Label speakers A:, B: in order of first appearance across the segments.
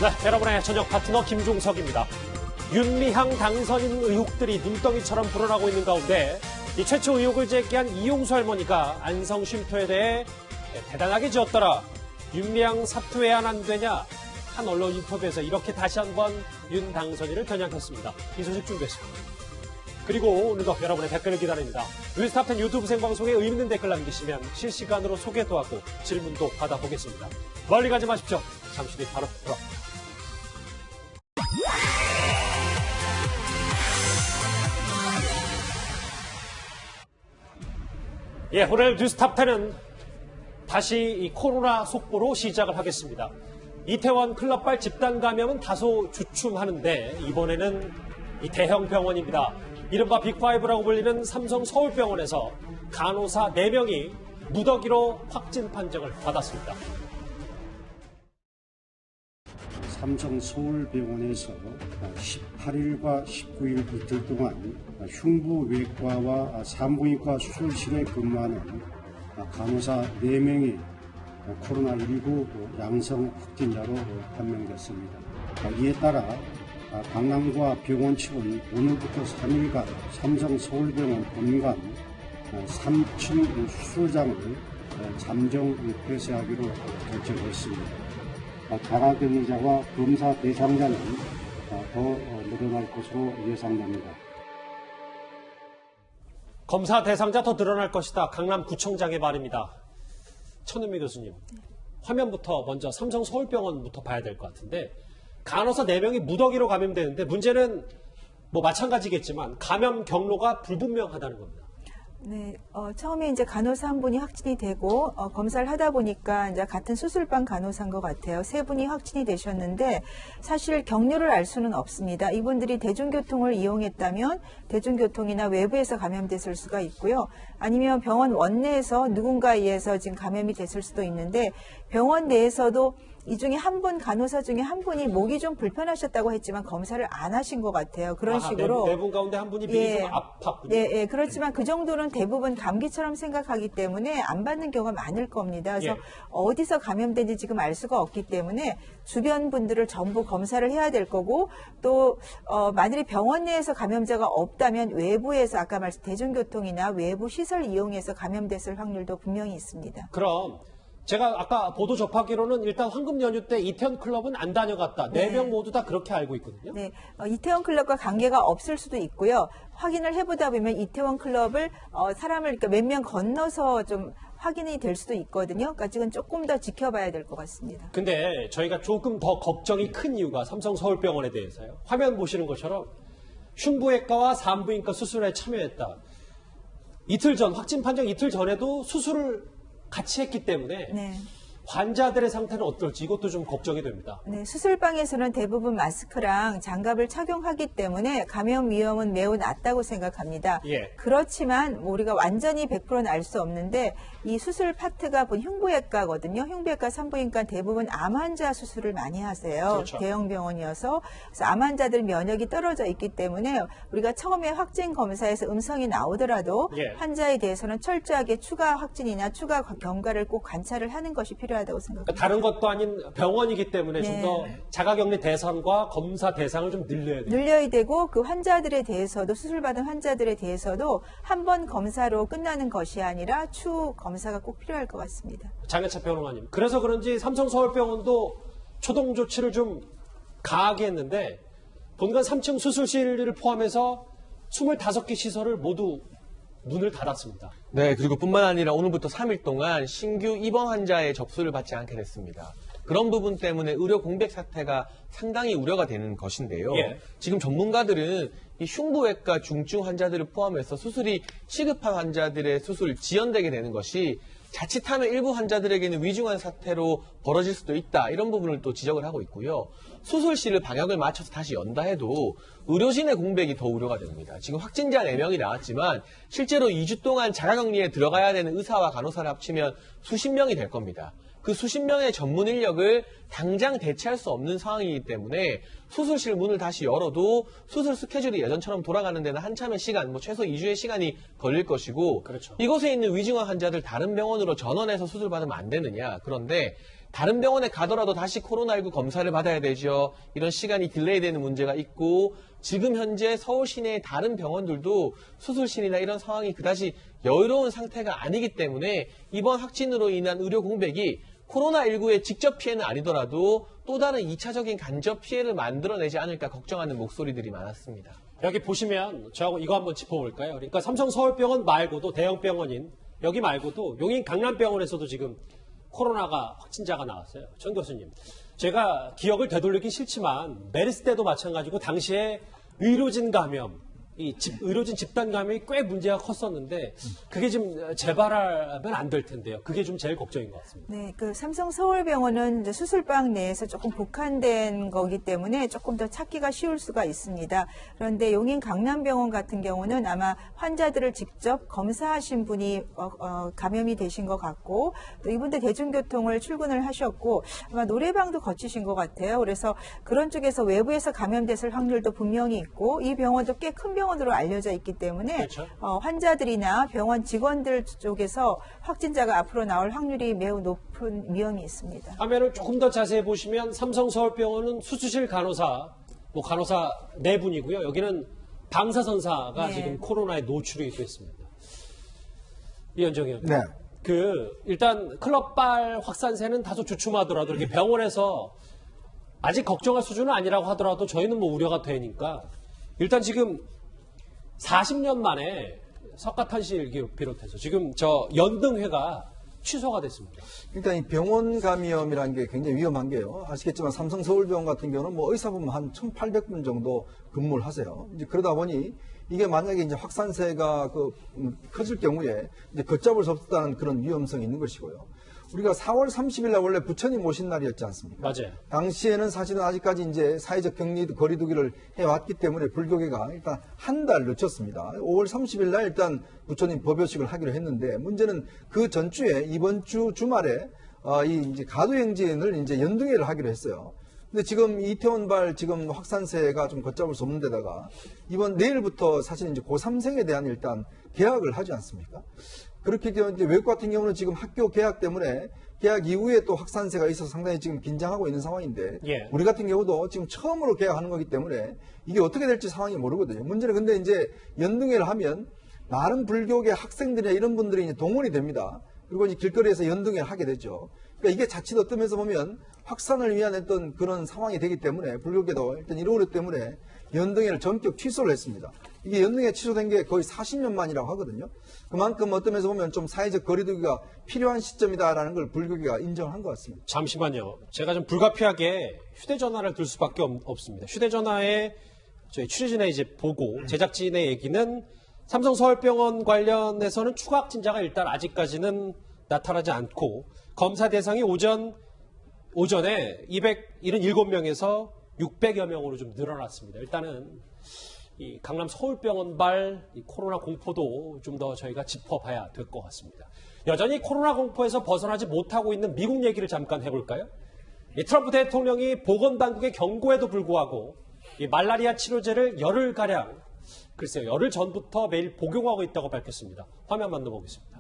A: 네, 여러분의 저녁 파트너 김종석입니다. 윤미향 당선인 의혹들이 눈덩이처럼 불어나고 있는 가운데 이 최초 의혹을 제기한 이용수 할머니가 안성 쉼터에 대해 대단하게 지었더라. 윤미향 사퇴 왜 안 되냐. 한 언론 인터뷰에서 이렇게 다시 한번 윤 당선인을 겨냥했습니다. 이 소식 준비했습니다. 그리고 오늘도 여러분의 댓글을 기다립니다. 뉴스탑10 유튜브 생방송에 의미 있는 댓글 남기시면 실시간으로 소개도 하고 질문도 받아보겠습니다. 멀리 가지 마십시오. 잠시 뒤 바로 돌아옵니다. 예, 오늘 뉴스탑10은 다시 이 코로나 속보로 시작을 하겠습니다. 이태원 클럽발 집단 감염은 다소 주춤하는데 이번에는 이 대형 병원입니다. 이른바 빅5라고 불리는 삼성 서울병원에서 간호사 4명이 무더기로 확진 판정을 받았습니다.
B: 삼성 서울병원에서 18일과 19일 이틀 동안 흉부외과와 산부인과 수술실에 근무하는 간호사 4명이 코로나19 양성 확진자로 판명됐습니다. 이에 따라 강남과 병원 측은 오늘부터 3일간 삼성 서울병원 본관 3층 수술장을 잠정 폐쇄하기로 결정했습니다. 자가격리자와 검사 대상자는 더 늘어날 것으로 예상됩니다.
A: 검사 대상자 더 늘어날 것이다. 강남구청장의 말입니다. 천은미 교수님, 화면부터 먼저 삼성 서울병원부터 봐야 될 것 같은데 간호사 4명이 무더기로 감염되는데 문제는 뭐 마찬가지겠지만 감염 경로가 불분명하다는 겁니다.
C: 네, 처음에 이제 간호사 한 분이 확진이 되고 검사를 하다 보니까 이제 같은 수술방 간호사인 것 같아요. 3분이 확진이 되셨는데 사실 경로를 알 수는 없습니다. 이분들이 대중교통을 이용했다면 대중교통이나 외부에서 감염됐을 수가 있고요. 아니면 병원 원내에서 누군가에 의해서 지금 감염이 됐을 수도 있는데 병원 내에서도 이 중에 한 분, 간호사 중에 한 분이 목이 좀 불편하셨다고 했지만 검사를 안 하신 것 같아요. 그런 식으로.
A: 네 분 가운데 한 분이 목이 좀 아팠군요.
C: 예, 그렇지만 그 정도는 대부분 감기처럼 생각하기 때문에 안 받는 경우가 많을 겁니다. 그래서 어디서 감염된지 지금 알 수가 없기 때문에 주변 분들을 전부 검사를 해야 될 거고 또 만일에 병원 내에서 감염자가 없다면 외부에서 아까 말씀 대중교통이나 외부 시설 이용해서 감염됐을 확률도 분명히 있습니다.
A: 그럼 제가 아까 보도 접하기로는 일단 황금 연휴 때 이태원 클럽은 안 다녀갔다. 4명 모두 다 그렇게 알고 있거든요.
C: 네, 이태원 클럽과 관계가 없을 수도 있고요. 확인을 해보다 보면 이태원 클럽을 사람을 몇 명 건너서 좀 확인이 될 수도 있거든요. 그러니까 지금 조금 더 지켜봐야 될 것 같습니다.
A: 근데 저희가 조금 더 걱정이 큰 이유가 삼성 서울병원에 대해서요. 화면 보시는 것처럼 흉부외과와 산부인과 수술에 참여했다. 이틀 전, 확진 판정 이틀 전에도 수술을 같이 했기 때문에 환자들의 상태는 어떨지 이것도 좀 걱정이 됩니다.
C: 네, 수술방에서는 대부분 마스크랑 장갑을 착용하기 때문에 감염 위험은 매우 낮다고 생각합니다. 그렇지만 우리가 완전히 100%는 알 수 없는데 이 수술 파트가 본 흉부외과거든요. 흉부외과, 산부인과 대부분 암 환자 수술을 많이 하세요.
A: 그렇죠.
C: 대형 병원이어서 그래서 암 환자들 면역이 떨어져 있기 때문에 우리가 처음에 확진 검사에서 음성이 나오더라도 환자에 대해서는 철저하게 추가 확진이나 추가 경과를 꼭 관찰을 하는 것이 필요합니다.
A: 그러니까 다른 것도 아닌 병원이기 때문에 좀 더 자가격리 대상과 검사 대상을 좀 늘려야 돼요.
C: 늘려야 되고 그 환자들에 대해서도 수술받은 환자들에 대해서도 한 번 검사로 끝나는 것이 아니라 추후 검사가 꼭 필요할 것 같습니다.
A: 장혜차 변호사님. 그래서 그런지 삼성 서울병원도 초동 조치를 좀 강하게 했는데 본관 3층 수술실을 포함해서 25개 시설을 모두 문을 닫았습니다.
D: 네, 그리고 뿐만 아니라 오늘부터 3일 동안 신규 입원 환자의 접수를 받지 않게 됐습니다. 그런 부분 때문에 의료 공백 사태가 상당히 우려가 되는 것인데요. 지금 전문가들은 이 흉부외과 중증 환자들을 포함해서 수술이 시급한 환자들의 수술 지연되게 되는 것이 자칫하면 일부 환자들에게는 위중한 사태로 벌어질 수도 있다. 이런 부분을 또 지적을 하고 있고요. 수술실을 방역을 맞춰서 다시 연다 해도 의료진의 공백이 더 우려가 됩니다. 지금 확진자 4명이 나왔지만 실제로 2주 동안 자가격리에 들어가야 되는 의사와 간호사를 합치면 수십 명이 될 겁니다. 그 수십 명의 전문 인력을 당장 대체할 수 없는 상황이기 때문에 수술실 문을 다시 열어도 수술 스케줄이 예전처럼 돌아가는 데는 한참의 시간, 최소 2주의 시간이 걸릴 것이고 이곳에 있는 위중한 환자들 다른 병원으로 전원해서 수술받으면 안 되느냐. 그런데 다른 병원에 가더라도 다시 코로나19 검사를 받아야 되죠. 이런 시간이 딜레이 되는 문제가 있고 지금 현재 서울 시내의 다른 병원들도 수술실이나 이런 상황이 그다지 여유로운 상태가 아니기 때문에 이번 확진으로 인한 의료 공백이 코로나19의 직접 피해는 아니더라도 또 다른 2차적인 간접 피해를 만들어내지 않을까 걱정하는 목소리들이 많았습니다.
A: 여기 보시면 저하고 이거 한번 짚어볼까요? 그러니까 삼성 서울병원 말고도 대형 병원인 여기 말고도 용인 강남병원에서도 지금 코로나가 확진자가 나왔어요. 전 교수님, 제가 기억을 되돌리긴 싫지만 메르스 때도 마찬가지고 당시에 의료진 감염, 의료진 집단 감염이 꽤 문제가 컸었는데 그게 지금 재발하면 안 될 텐데요. 그게 좀 제일 걱정인 것 같습니다.
C: 네, 그 삼성 서울병원은 이제 수술방 내에서 조금 복한된 거기 때문에 조금 더 찾기가 쉬울 수가 있습니다. 그런데 용인 강남병원 같은 경우는 아마 환자들을 직접 검사하신 분이 감염이 되신 것 같고 또 이분들 대중교통을 출근을 하셨고 아마 노래방도 거치신 것 같아요. 그래서 그런 쪽에서 외부에서 감염됐을 확률도 분명히 있고 이 병원도 꽤 큰 병원으로 알려져 있기 때문에
A: 그렇죠.
C: 환자들이나 병원 직원들 쪽에서 확진자가 앞으로 나올 확률이 매우 높은 위험이 있습니다.
A: 화면을 조금 더 자세히 보시면 삼성서울병원은 수술실 간호사, 간호사 4분이고요. 여기는 방사선사가
C: 네.
A: 지금 코로나에 노출이 됐습니다. 이현정 의원.
E: 네.
A: 일단 클럽발 확산세는 다소 주춤하더라도 이렇게 병원에서 아직 걱정할 수준은 아니라고 하더라도 저희는 우려가 되니까 일단 지금 40년 만에 석가탄실 비롯해서 지금 저 연등회가 취소가 됐습니다.
E: 일단 이 병원 감염이라는 게 굉장히 위험한 게요. 아시겠지만 삼성 서울병원 같은 경우는 의사분 한 1,800분 정도 근무를 하세요. 이제 그러다 보니 이게 만약에 이제 확산세가 커질 경우에 이제 걷잡을 수 없다는 그런 위험성이 있는 것이고요. 우리가 4월 30일 날 원래 부처님 오신 날이었지 않습니까?
A: 맞아요.
E: 당시에는 사실은 아직까지 이제 사회적 거리두기를 해왔기 때문에 불교계가 일단 한 달 늦췄습니다. 5월 30일 날 일단 부처님 법요식을 하기로 했는데 문제는 그 전주에 이번 주 주말에 이제 가두행진을 이제 연등회를 하기로 했어요. 근데 지금 이태원발 지금 확산세가 좀 걷잡을 수 없는 데다가 내일부터 사실 이제 고3생에 대한 일단 개학을 하지 않습니까? 그렇게 되면 이제 외국 같은 경우는 지금 학교 개학 때문에 개학 이후에 또 확산세가 있어서 상당히 지금 긴장하고 있는 상황인데
A: 예.
E: 우리 같은 경우도 지금 처음으로 개학하는 거기 때문에 이게 어떻게 될지 상황이 모르거든요. 문제는 근데 이제 연등회를 하면 많은 불교계 학생들이나 이런 분들이 이제 동원이 됩니다. 그리고 이제 길거리에서 연등회를 하게 되죠. 그러니까 이게 자칫 어떤 면에서 보면 확산을 위한 어떤 그런 상황이 되기 때문에 불교계도 일단 이런 우려 때문에 연등회를 전격 취소를 했습니다. 이게 연등회 취소된 게 거의 40년 만이라고 하거든요. 그만큼 어떤 면에서 보면 좀 사회적 거리두기가 필요한 시점이다라는 걸 불교계가 인정한 것 같습니다.
A: 잠시만요. 제가 좀 불가피하게 휴대전화를 들 수밖에 없습니다. 휴대전화에 저희 취재진의 이제 보고 제작진의 얘기는 삼성 서울병원 관련해서는 추가 확진자가 일단 아직까지는 나타나지 않고 검사 대상이 오전에 277명에서 600여 명으로 좀 늘어났습니다. 일단은 이 강남 서울병원발 이 코로나 공포도 좀 더 저희가 짚어봐야 될 것 같습니다. 여전히 코로나 공포에서 벗어나지 못하고 있는 미국 얘기를 잠깐 해볼까요? 이 트럼프 대통령이 보건당국의 경고에도 불구하고 이 말라리아 치료제를 열흘가량, 열흘 전부터 매일 복용하고 있다고 밝혔습니다. 화면 만나보겠습니다.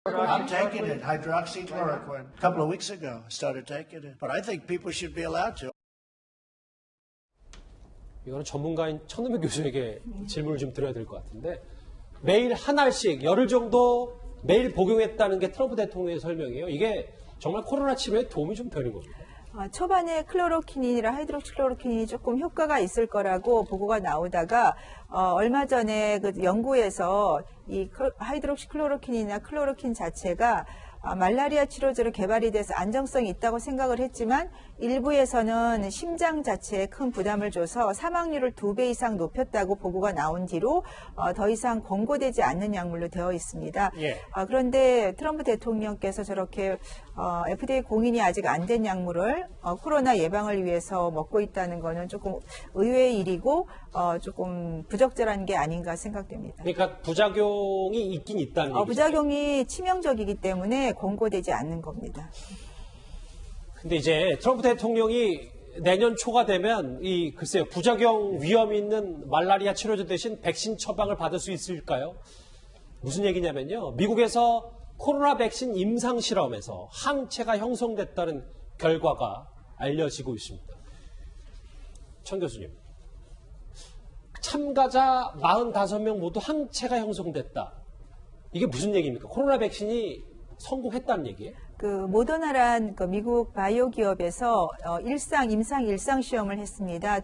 F: I'm taking it, hydroxychloroquine. A couple of weeks ago, I started taking it. But I think people should be allowed to.
A: 이거는 전문가인 천은배 교수에게 질문을 좀 드려야 될 것 같은데 매일 한 알씩 열흘 정도 매일 복용했다는 게 트럼프 대통령의 설명이에요. 이게 정말 코로나 치료에 도움이 좀 되는 겁니다.
C: 초반에 클로로키닌이랑 하이드록시클로로키닌이 조금 효과가 있을 거라고 보고가 나오다가 얼마 전에 그 연구에서 이 하이드록시클로로킨이나 클로로킨 자체가 말라리아 치료제로 개발이 돼서 안정성이 있다고 생각을 했지만 일부에서는 심장 자체에 큰 부담을 줘서 사망률을 2배 이상 높였다고 보고가 나온 뒤로 더 이상 권고되지 않는 약물로 되어 있습니다.
A: 예.
C: 그런데 트럼프 대통령께서 저렇게 FDA 공인이 아직 안 된 약물을 코로나 예방을 위해서 먹고 있다는 거는 조금 의외의 일이고 조금 부적절한 게 아닌가 생각됩니다.
A: 그러니까 부작용이 있긴 있다는 얘기죠.
C: 부작용이 치명적이기 때문에 권고되지 않는 겁니다.
A: 근데 이제 트럼프 대통령이 내년 초가 되면 부작용 위험이 있는 말라리아 치료제 대신 백신 처방을 받을 수 있을까요? 무슨 얘기냐면요. 미국에서 코로나 백신 임상 실험에서 항체가 형성됐다는 결과가 알려지고 있습니다. 천 교수님, 참가자 45명 모두 항체가 형성됐다. 이게 무슨 얘기입니까? 코로나 백신이 성공했다는 얘기예요?
C: 그 모더나란 그 미국 바이오 기업에서 임상 일상 시험을 했습니다.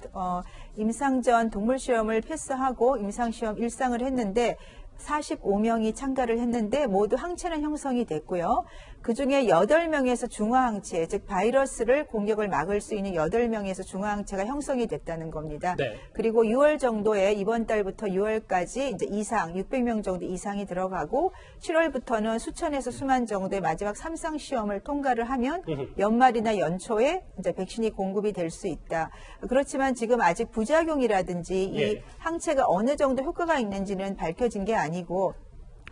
C: 임상 전 동물 시험을 패스하고 임상 시험 일상을 했는데 45명이 참가를 했는데 모두 항체는 형성이 됐고요. 그중에 8명에서 중화항체, 즉 바이러스를 공격을 막을 수 있는 8명에서 중화항체가 형성이 됐다는 겁니다.
A: 네.
C: 그리고 6월 정도에 이번 달부터 6월까지 이제 이상 600명 정도 이상이 들어가고 7월부터는 수천에서 수만 정도의 마지막 3상 시험을 통과를 하면 연말이나 연초에 이제 백신이 공급이 될 수 있다. 그렇지만 지금 아직 부작용이라든지 이
A: 예.
C: 항체가 어느 정도 효과가 있는지는 밝혀진 게 아니고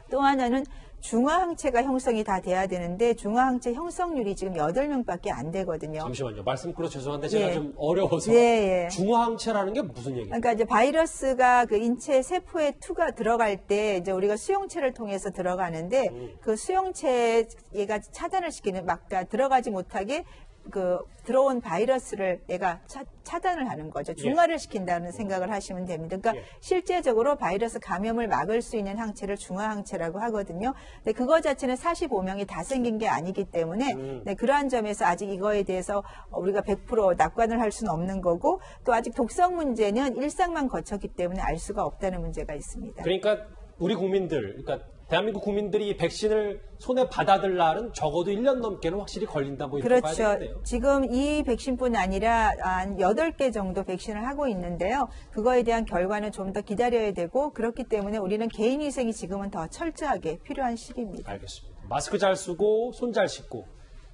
C: 또 하나는 중화항체가 형성이 다 돼야 되는데 중화항체 형성률이 지금 8명밖에 안 되거든요.
A: 잠시만요. 말씀 끌어 죄송한데 제가
C: 예.
A: 좀 어려워서.
C: 예.
A: 중화항체라는 게 무슨 얘기예요?
C: 그러니까 이제 바이러스가 그 인체 세포에 투가 들어갈 때 이제 우리가 수용체를 통해서 들어가는데 그 수용체가 차단을 시키는 막 들어가지 못하게 그 들어온 바이러스를 얘가 차단을 하는 거죠. 중화를 시킨다는 생각을 하시면 됩니다. 그러니까 실제적으로 바이러스 감염을 막을 수 있는 항체를 중화항체라고 하거든요. 근데 그거 자체는 45명이 다 생긴 게 아니기 때문에 네, 그러한 점에서 아직 이거에 대해서 우리가 100% 낙관을 할 수는 없는 거고 또 아직 독성 문제는 일상만 거쳤기 때문에 알 수가 없다는 문제가 있습니다.
A: 그러니까 우리 국민들, 그러니까 대한민국 국민들이 이 백신을 손에 받아들 날은 적어도 1년 넘게는 확실히 걸린다 뭐 이렇게 봐야
C: 그렇죠.
A: 되겠네요.
C: 지금 이 백신뿐 아니라 한 8개 정도 백신을 하고 있는데요. 그거에 대한 결과는 좀 더 기다려야 되고 그렇기 때문에 우리는 개인위생이 지금은 더 철저하게 필요한 시기입니다.
A: 알겠습니다. 마스크 잘 쓰고 손 잘 씻고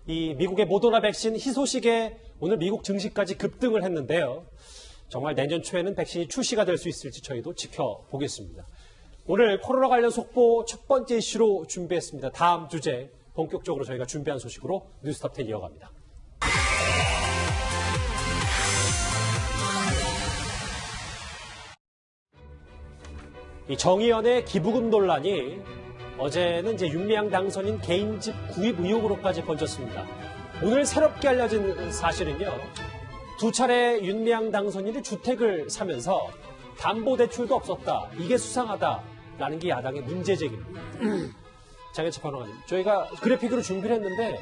A: 이 미국의 모더나 백신 희소식에 오늘 미국 증시까지 급등을 했는데요. 정말 내년 초에는 백신이 출시가 될 수 있을지 저희도 지켜보겠습니다. 오늘 코로나 관련 속보 첫 번째 이슈로 준비했습니다. 다음 주제 본격적으로 저희가 준비한 소식으로 뉴스톱 10 이어갑니다. 이 정의연의 기부금 논란이 어제는 이제 윤미향 당선인 개인집 구입 의혹으로까지 번졌습니다. 오늘 새롭게 알려진 사실은요. 두 차례 윤미향 당선인이 주택을 사면서 담보대출도 없었다. 이게 수상하다라는 게 야당의 문제제기입니다. 장혜철 평론가님, 저희가 그래픽으로 준비를 했는데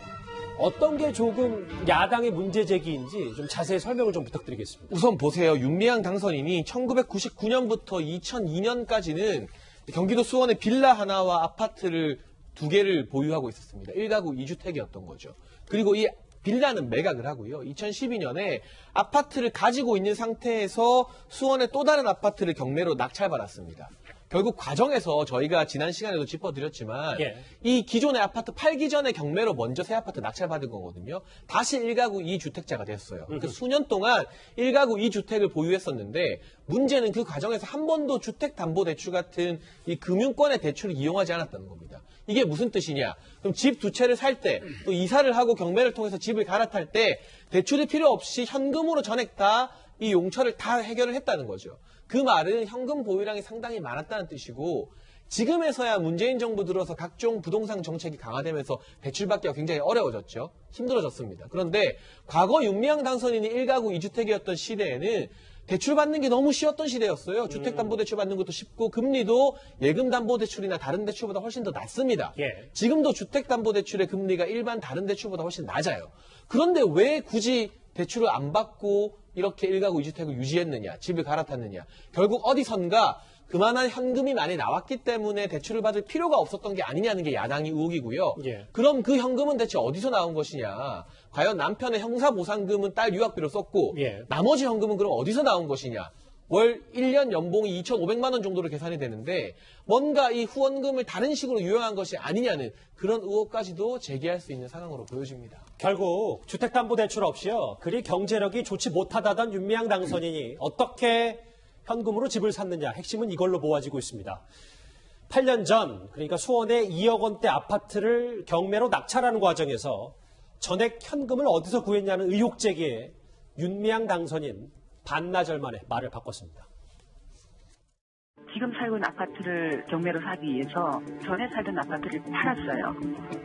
A: 어떤 게 조금 야당의 문제제기인지 좀 자세히 설명을 좀 부탁드리겠습니다.
D: 우선 보세요. 윤미향 당선인이 1999년부터 2002년까지는 경기도 수원의 빌라 하나와 아파트를 2개를 보유하고 있었습니다. 1가구 2주택이었던 거죠. 그리고 이 빌라는 매각을 하고요. 2012년에 아파트를 가지고 있는 상태에서 수원의 또 다른 아파트를 경매로 낙찰받았습니다. 결국 과정에서 저희가 지난 시간에도 짚어드렸지만 이 기존의 아파트 팔기 전에 경매로 먼저 새 아파트 낙찰받은 거거든요. 다시 1가구 2주택자가 됐어요. 그러니까 수년 동안 1가구 2주택을 보유했었는데 문제는 그 과정에서 한 번도 주택담보대출 같은 이 금융권의 대출을 이용하지 않았다는 겁니다. 이게 무슨 뜻이냐? 그럼 집 2채를 살 때 또 이사를 하고 경매를 통해서 집을 갈아탈 때 대출이 필요 없이 현금으로 전액 다 이 용처를 다 해결을 했다는 거죠. 그 말은 현금 보유량이 상당히 많았다는 뜻이고 지금에서야 문재인 정부 들어서 각종 부동산 정책이 강화되면서 대출받기가 굉장히 어려워졌죠. 힘들어졌습니다. 그런데 과거 윤미향 당선인이 1가구 2주택이었던 시대에는 대출받는 게 너무 쉬웠던 시대였어요. 주택담보대출 받는 것도 쉽고 금리도 예금담보대출이나 다른 대출보다 훨씬 더 낮습니다. 지금도 주택담보대출의 금리가 일반 다른 대출보다 훨씬 낮아요. 그런데 왜 굳이 대출을 안 받고 이렇게 1가구 2주택을 유지했느냐, 집을 갈아탔느냐. 결국 어디선가 그만한 현금이 많이 나왔기 때문에 대출을 받을 필요가 없었던 게 아니냐는 게 야당의 의혹이고요. 그럼 그 현금은 대체 어디서 나온 것이냐. 과연 남편의 형사보상금은 딸 유학비로 썼고 나머지 현금은 그럼 어디서 나온 것이냐. 월 1년 연봉이 2,500만 원 정도로 계산이 되는데 뭔가 이 후원금을 다른 식으로 유용한 것이 아니냐는 그런 의혹까지도 제기할 수 있는 상황으로 보여집니다.
A: 결국 주택담보대출 없이요. 그리 경제력이 좋지 못하다던 윤미향 당선인이 어떻게 현금으로 집을 샀느냐. 핵심은 이걸로 모아지고 있습니다. 8년 전 그러니까 수원의 2억 원대 아파트를 경매로 낙찰하는 과정에서 전액 현금을 어디서 구했냐는 의혹 제기에 윤미향 당선인 반나절 만에 말을 바꿨습니다.
G: 지금 살고 있는 아파트를 경매로 사기 위해서 전에 살던 아파트를 팔았어요.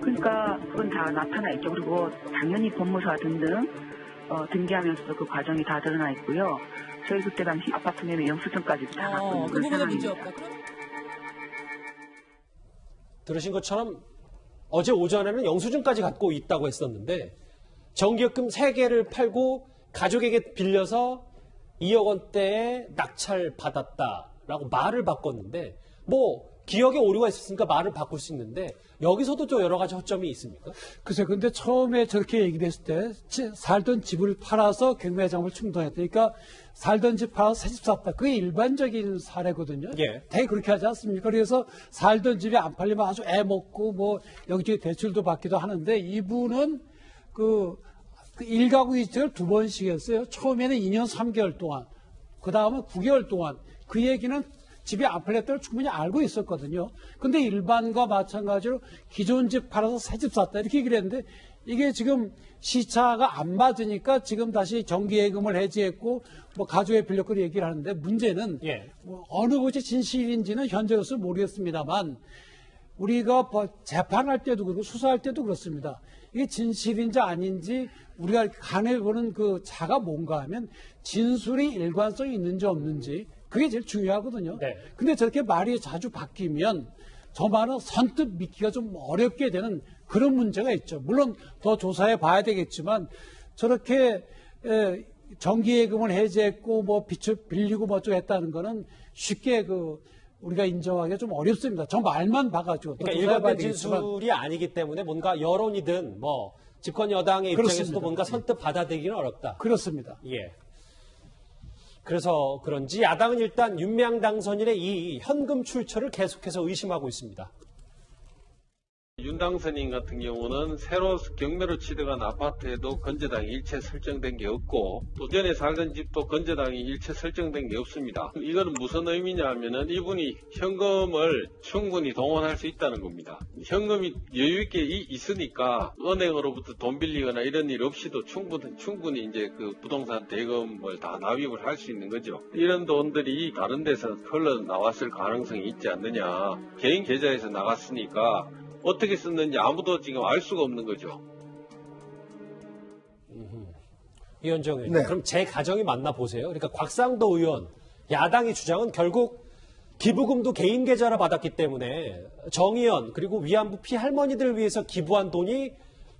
G: 그러니까 그건 다 나타나 있죠. 그리고 당연히 법무사 등등 등기하면서도 그 과정이 다 드러나 있고요. 저희 그때 당시 아파트 매매 영수증까지도 다 갖고 있는
H: 그
G: 그런
H: 부분은 문제
G: 상황입니다.
H: 없다.
A: 들으신 것처럼 어제 오전에는 영수증까지 갖고 있다고 했었는데 정기업금 3개를 팔고 가족에게 빌려서 2억 원대의 낙찰 받았다라고 말을 바꿨는데 뭐 기억에 오류가 있었으니까 말을 바꿀 수 있는데 여기서도 또 여러 가지 허점이 있습니까?
I: 글쎄, 근데 처음에 저렇게 얘기를 했을 때 살던 집을 팔아서 경매장을 충동했다. 그러니까 살던 집 팔아서 새 집 샀다. 그게 일반적인 사례거든요.
A: 예.
I: 대개 그렇게 하지 않습니까? 그래서 살던 집이 안 팔리면 아주 애먹고 뭐 여기저기 대출도 받기도 하는데 이분은 그 1가구 이주를 2번씩 했어요. 처음에는 2년 3개월 동안, 그 다음은 9개월 동안. 그 얘기는 집이 안 팔렸다는 걸 충분히 알고 있었거든요. 근데 일반과 마찬가지로 기존 집 팔아서 새 집 샀다 이렇게 얘기를 했는데 이게 지금 시차가 안 맞으니까 지금 다시 정기예금을 해지했고 뭐 가족에 빌렸고 얘기를 하는데 문제는 뭐 어느 것이 진실인지는 현재로서 모르겠습니다만 우리가 재판할 때도 그렇고 수사할 때도 그렇습니다. 이게 진실인지 아닌지 우리가 간해보는 그 자가 뭔가 하면 진술이 일관성이 있는지 없는지 그게 제일 중요하거든요.
A: 네.
I: 근데 저렇게 말이 자주 바뀌면 저 말은 선뜻 믿기가 좀 어렵게 되는 그런 문제가 있죠. 물론 더 조사해 봐야 되겠지만 저렇게 정기예금을 해제했고 뭐 빚을 빌리고 뭐 어쩌고 했다는 거는 쉽게 우리가 인정하기가 좀 어렵습니다. 저 말만 봐가지고.
A: 그러니까 일관된 진술이 아니기 때문에 뭔가 여론이든 뭐 집권 여당의 입장에서도
I: 그렇습니다.
A: 뭔가 선뜻 받아들이기는 어렵다.
I: 그렇습니다.
A: 예. 그래서 그런지 야당은 일단 윤미향 당선인의 이 현금 출처를 계속해서 의심하고 있습니다.
J: 윤 당선인 같은 경우는 새로 경매로 취득한 아파트에도 건재당이 일체 설정된 게 없고 또 전에 살던 집도 건재당이 일체 설정된 게 없습니다. 이거는 무슨 의미냐 하면은 이분이 현금을 충분히 동원할 수 있다는 겁니다. 현금이 여유있게 있으니까 은행으로부터 돈 빌리거나 이런 일 없이도 충분히 이제 그 부동산 대금을 다 납입을 할 수 있는 거죠. 이런 돈들이 다른 데서 흘러나왔을 가능성이 있지 않느냐. 개인 계좌에서 나갔으니까 어떻게 썼는지 아무도 지금 알 수가 없는 거죠.
A: 이현정 의원,
E: 네.
A: 그럼 제 가정이 맞나 보세요. 그러니까 곽상도 의원, 야당의 주장은 결국 기부금도 개인 계좌로 받았기 때문에 정의연 그리고 위안부 피할머니들을 위해서 기부한 돈이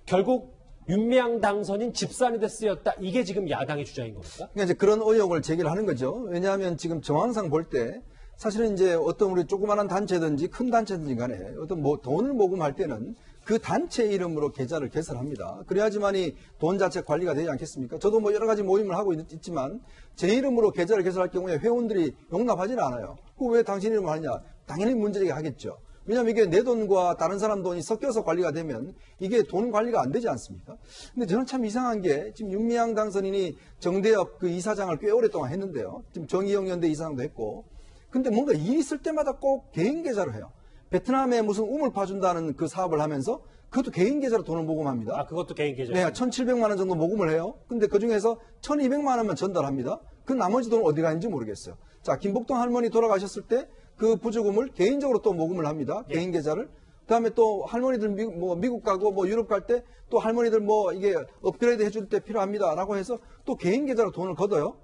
A: 결국 윤미향 당선인 집산에 쓰였다. 이게 지금 야당의 주장인 겁니까?
E: 그러니까 이제 그런 의혹을 제기를 하는 거죠. 왜냐하면 지금 정황상 볼 때 사실은 이제 어떤 우리 조그마한 단체든지 큰 단체든지 간에 어떤 뭐 돈을 모금할 때는 그 단체 이름으로 계좌를 개설합니다. 그래야지만이 돈 자체 관리가 되지 않겠습니까? 저도 뭐 여러 가지 모임을 하고 있지만 제 이름으로 계좌를 개설할 경우에 회원들이 용납하지는 않아요. 왜 당신 이름을 하느냐? 당연히 문제되게 하겠죠. 왜냐하면 이게 내 돈과 다른 사람 돈이 섞여서 관리가 되면 이게 돈 관리가 안 되지 않습니까? 근데 저는 참 이상한 게 지금 윤미향 당선인이 정대협 그 이사장을 꽤 오랫동안 했는데요. 지금 정의영 연대 이사장도 했고 근데 뭔가 일이 있을 때마다 꼭 개인 계좌로 해요. 베트남에 무슨 우물 파준다는 그 사업을 하면서 그것도 개인 계좌로 돈을 모금합니다.
A: 아, 그것도 개인 계좌?
E: 네, 1,700만 원 정도 모금을 해요. 근데 그 중에서 1,200만 원만 전달합니다. 그 나머지 돈은 어디 가는지 모르겠어요. 자, 김복동 할머니 돌아가셨을 때 그 부조금을 개인적으로 또 모금을 합니다. 개인 계좌를. 그다음에 또 할머니들 미국 가고 뭐 유럽 갈 때 또 할머니들 뭐 이게 업그레이드 해줄 때 필요합니다라고 해서 또 개인 계좌로 돈을 걷어요.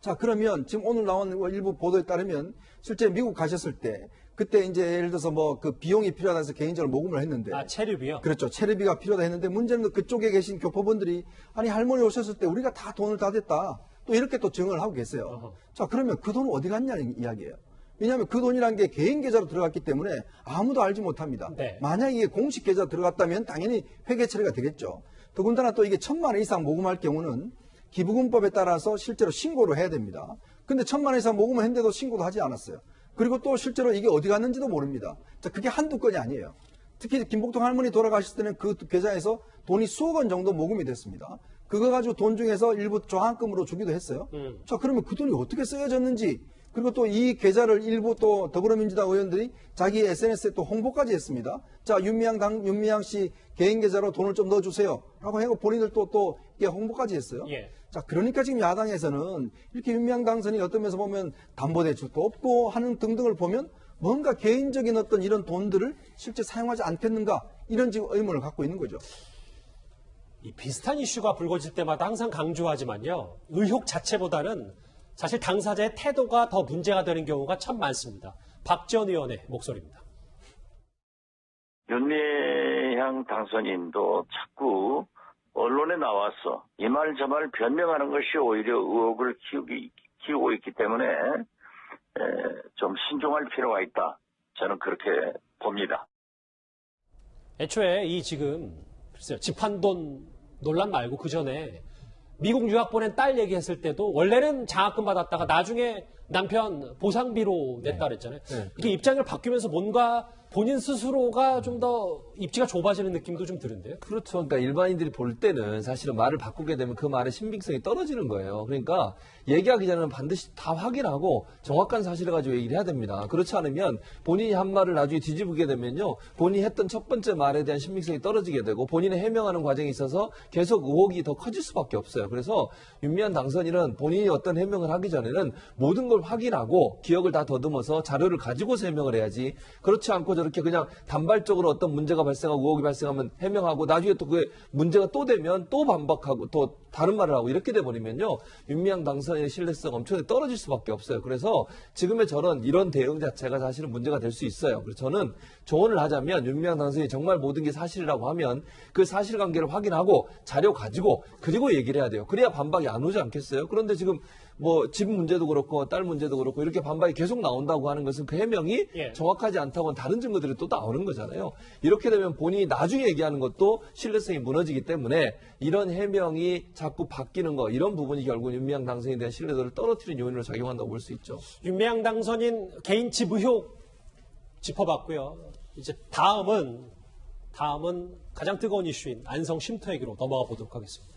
E: 자, 그러면 지금 오늘 나온 일부 보도에 따르면 실제 미국 가셨을 때 그때 이제 예를 들어서 뭐 그 비용이 필요하다 해서 개인적으로 모금을 했는데.
A: 아, 체류비요?
E: 그렇죠. 체류비가 필요하다 했는데 문제는 그쪽에 계신 교포분들이 아니 할머니 오셨을 때 우리가 다 돈을 다 댔다. 또 이렇게 또 증언을 하고 계세요. 자, 그러면 그 돈은 어디 갔냐는 이야기예요. 왜냐하면 그 돈이란 게 개인 계좌로 들어갔기 때문에 아무도 알지 못합니다.
A: 네.
E: 만약 이게 공식 계좌 들어갔다면 당연히 회계 처리가 되겠죠. 더군다나 또 이게 1,000만 원 이상 모금할 경우는 기부금법에 따라서 실제로 신고를 해야 됩니다. 근데 1,000만 원 이상 모금을 했는데도 신고도 하지 않았어요. 그리고 또 실제로 이게 어디 갔는지도 모릅니다. 자, 그게 한두 건이 아니에요. 특히 김복동 할머니 돌아가실 때는 그 계좌에서 돈이 수억 원 정도 모금이 됐습니다. 그거 가지고 돈 중에서 일부 조항금으로 주기도 했어요. 자, 그러면 그 돈이 어떻게 쓰여졌는지 그리고 또 이 계좌를 일부 또 더불어민주당 의원들이 자기 SNS에 또 홍보까지 했습니다. 자, 윤미향 씨 개인 계좌로 돈을 좀 넣어주세요. 라고 하고 본인들도 또 이게 홍보까지 했어요.
A: 예.
E: 자, 그러니까 지금 야당에서는 이렇게 윤미향 당선이 어떤 면에서 보면 담보대출도 없고 하는 등등을 보면 뭔가 개인적인 어떤 이런 돈들을 실제 사용하지 않겠는가 이런 지금 의문을 갖고 있는 거죠.
A: 이 비슷한 이슈가 불거질 때마다 항상 강조하지만요. 의혹 자체보다는 사실 당사자의 태도가 더 문제가 되는 경우가 참 많습니다. 박지원 의원의 목소리입니다.
H: 윤미향 당선인도 자꾸 언론에 나와서 이 말 저 말 변명하는 것이 오히려 의혹을 키우고 있기 때문에 좀 신중할 필요가 있다. 저는 그렇게 봅니다.
A: 애초에 이 지금 글쎄요, 집한돈 논란 말고 그 전에 미국 유학 보낸 딸 얘기했을 때도 원래는 장학금 받았다가 나중에 남편 보상비로 냈다 그랬잖아요. 이게 입장을 바뀌면서 뭔가 본인 스스로가 좀 더 입지가 좁아지는 느낌도 좀 드는데요.
K: 그렇죠. 그러니까 일반인들이 볼 때는 사실은 말을 바꾸게 되면 그 말의 신빙성이 떨어지는 거예요. 그러니까 얘기하기 전에는 반드시 다 확인하고 정확한 사실을 가지고 얘기를 해야 됩니다. 그렇지 않으면 본인이 한 말을 나중에 뒤집게 되면요. 본인이 했던 첫 번째 말에 대한 신빙성이 떨어지게 되고 본인이 해명하는 과정에 있어서 계속 의혹이 더 커질 수밖에 없어요. 그래서 윤미향 당선인은 본인이 어떤 해명을 하기 전에는 모든 걸 확인하고 기억을 다 더듬어서 자료를 가지고서 해명을 해야지 그렇지 않고 저렇게 그냥 단발적으로 어떤 문제가 발생하고 의혹이 발생하면 해명하고 나중에 또 그 문제가 또 되면 또 반박하고 또 다른 말을 하고 이렇게 돼버리면요. 윤미향 당선인의 신뢰성 엄청나게 떨어질 수밖에 없어요. 그래서 지금의 이런 대응 자체가 사실은 문제가 될 수 있어요. 그래서 저는 조언을 하자면 윤미향 당선인이 정말 모든 게 사실이라고 하면 그 사실관계를 확인하고 자료 가지고 그리고 얘기를 해야 돼요. 그래야 반박이 안 오지 않겠어요? 그런데 지금 뭐 집 문제도 그렇고 딸 문제도 그렇고 이렇게 반박이 계속 나온다고 하는 것은 그 해명이 정확하지 않다고는 다른 증거들이 또 나오는 거잖아요. 이렇게 되면 본인이 나중에 얘기하는 것도 신뢰성이 무너지기 때문에 이런 해명이 자꾸 바뀌는 거 이런 부분이 결국 윤미향 당선인에 대한 신뢰도를 떨어뜨리는 요인으로 작용한다고 볼 수 있죠.
A: 윤미향 당선인 개인 집 의혹 짚어봤고요. 이제 다음은 가장 뜨거운 이슈인 안성 쉼터 얘기로 넘어가 보도록 하겠습니다.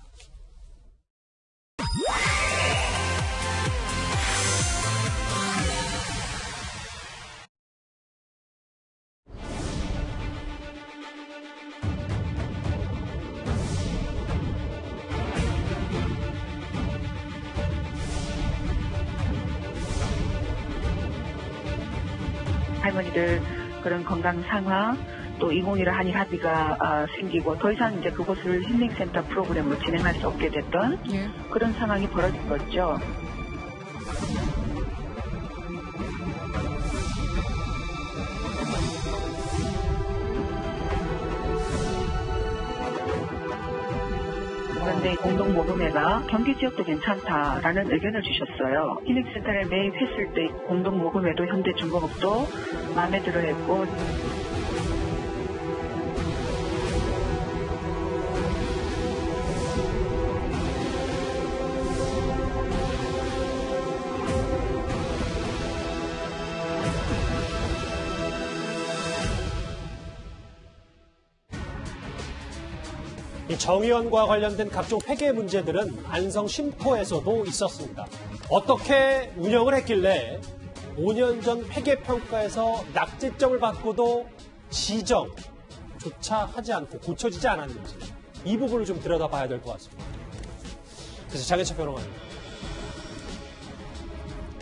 G: 할머니들 그런 건강 상황 또 2015 한일 합의가 생기고 더 이상 이제 그곳을 힐링센터 프로그램으로 진행할 수 없게 됐던 그런 상황이 벌어진 거죠. 그런데 공동모금회가 경기 지역도 괜찮다라는 의견을 주셨어요. 힐링센터를 매입했을 때 공동모금회도 현대중공업도 마음에 들어했고
A: 이 정의원과 관련된 각종 회계 문제들은 안성 쉼터에서도 있었습니다. 어떻게 운영을 했길래 5년 전 회계평가에서 낙제점을 받고도 지정조차 하지 않고 고쳐지지 않았는지 이 부분을 좀 들여다봐야 될 것 같습니다. 그래서 장혜철 평론가입니다.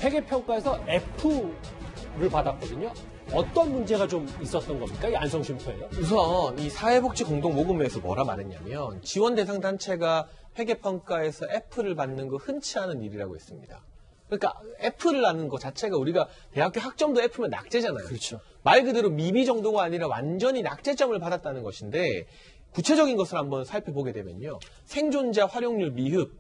A: 회계평가에서 F를 받았거든요. 어떤 문제가 좀 있었던 겁니까? 이 안성 쉼터예요?
D: 우선 이 사회복지 공동모금회에서 뭐라 말했냐면 지원 대상 단체가 회계평가에서 F를 받는 거 흔치 않은 일이라고 했습니다. 그러니까 F를 받는 것 자체가 우리가 대학교 학점도 F면 낙제잖아요.
A: 그렇죠.
D: 말 그대로 미비 정도가 아니라 완전히 낙제점을 받았다는 것인데 구체적인 것을 한번 살펴보게 되면요. 생존자 활용률 미흡.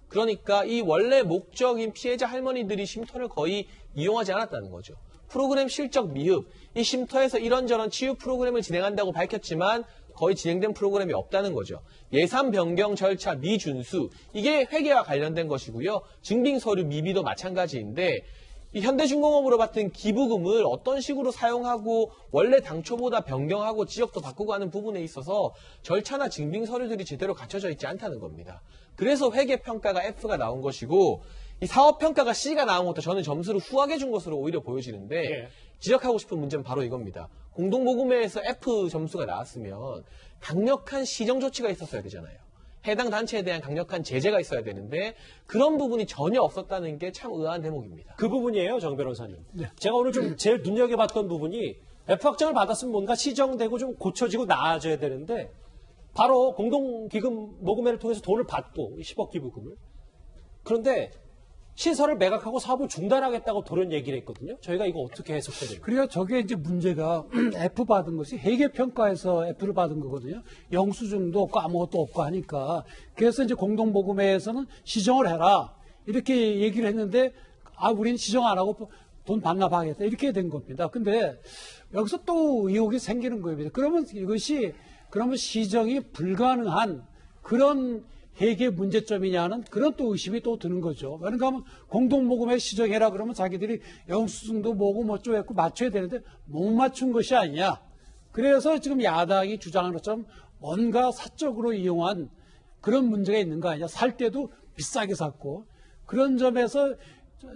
D: 그러니까 이 원래 목적인 피해자 할머니들이 쉼터를 거의 이용하지 않았다는 거죠. 프로그램 실적 미흡, 이 쉼터에서 이런저런 치유 프로그램을 진행한다고 밝혔지만 거의 진행된 프로그램이 없다는 거죠. 예산 변경 절차 미준수, 이게 회계와 관련된 것이고요. 증빙 서류 미비도 마찬가지인데 이 현대중공업으로 받은 기부금을 어떤 식으로 사용하고 원래 당초보다 변경하고 지역도 바꾸고 하는 부분에 있어서 절차나 증빙 서류들이 제대로 갖춰져 있지 않다는 겁니다. 그래서 회계평가가 F가 나온 것이고 이 사업평가가 C가 나온 것도 저는 점수를 후하게 준 것으로 오히려 보여지는데 지적하고 싶은 문제는 바로 이겁니다. 공동모금회에서 F 점수가 나왔으면 강력한 시정조치가 있었어야 되잖아요. 해당 단체에 대한 강력한 제재가 있어야 되는데 그런 부분이 전혀 없었다는 게 참 의아한 대목입니다.
A: 그 부분이에요, 정 변호사님. 제가 오늘 좀 제일 눈여겨봤던 부분이 F 확정을 받았으면 뭔가 시정되고 좀 고쳐지고 나아져야 되는데 바로 공동기금 모금회를 통해서 돈을 받고 10억 기부금을. 그런데 시설을 매각하고 사업을 중단하겠다고 돌연 얘기를 했거든요. 저희가 이거 어떻게 해석해야 됩니까?
I: 그러니까 저게 이제 문제가 F 받은 것이 회계평가에서 F를 받은 거거든요. 영수증도 없고 아무것도 없고 하니까. 그래서 이제 공동모금회에서는 시정을 해라. 이렇게 얘기를 했는데, 우린 시정 안 하고 돈 반납하겠다. 이렇게 된 겁니다. 근데 여기서 또 의혹이 생기는 겁니다. 그러면 그러면 시정이 불가능한 그런 회계 문제점이냐는 그런 또 의심이 또 드는 거죠. 그러니까 공동모금회 시정해라 그러면 자기들이 영수증도 뭐고 뭐쩌고 했고 맞춰야 되는데 못 맞춘 것이 아니냐. 그래서 지금 야당이 주장하는 것처럼 뭔가 사적으로 이용한 그런 문제가 있는 거 아니냐. 살 때도 비싸게 샀고 그런 점에서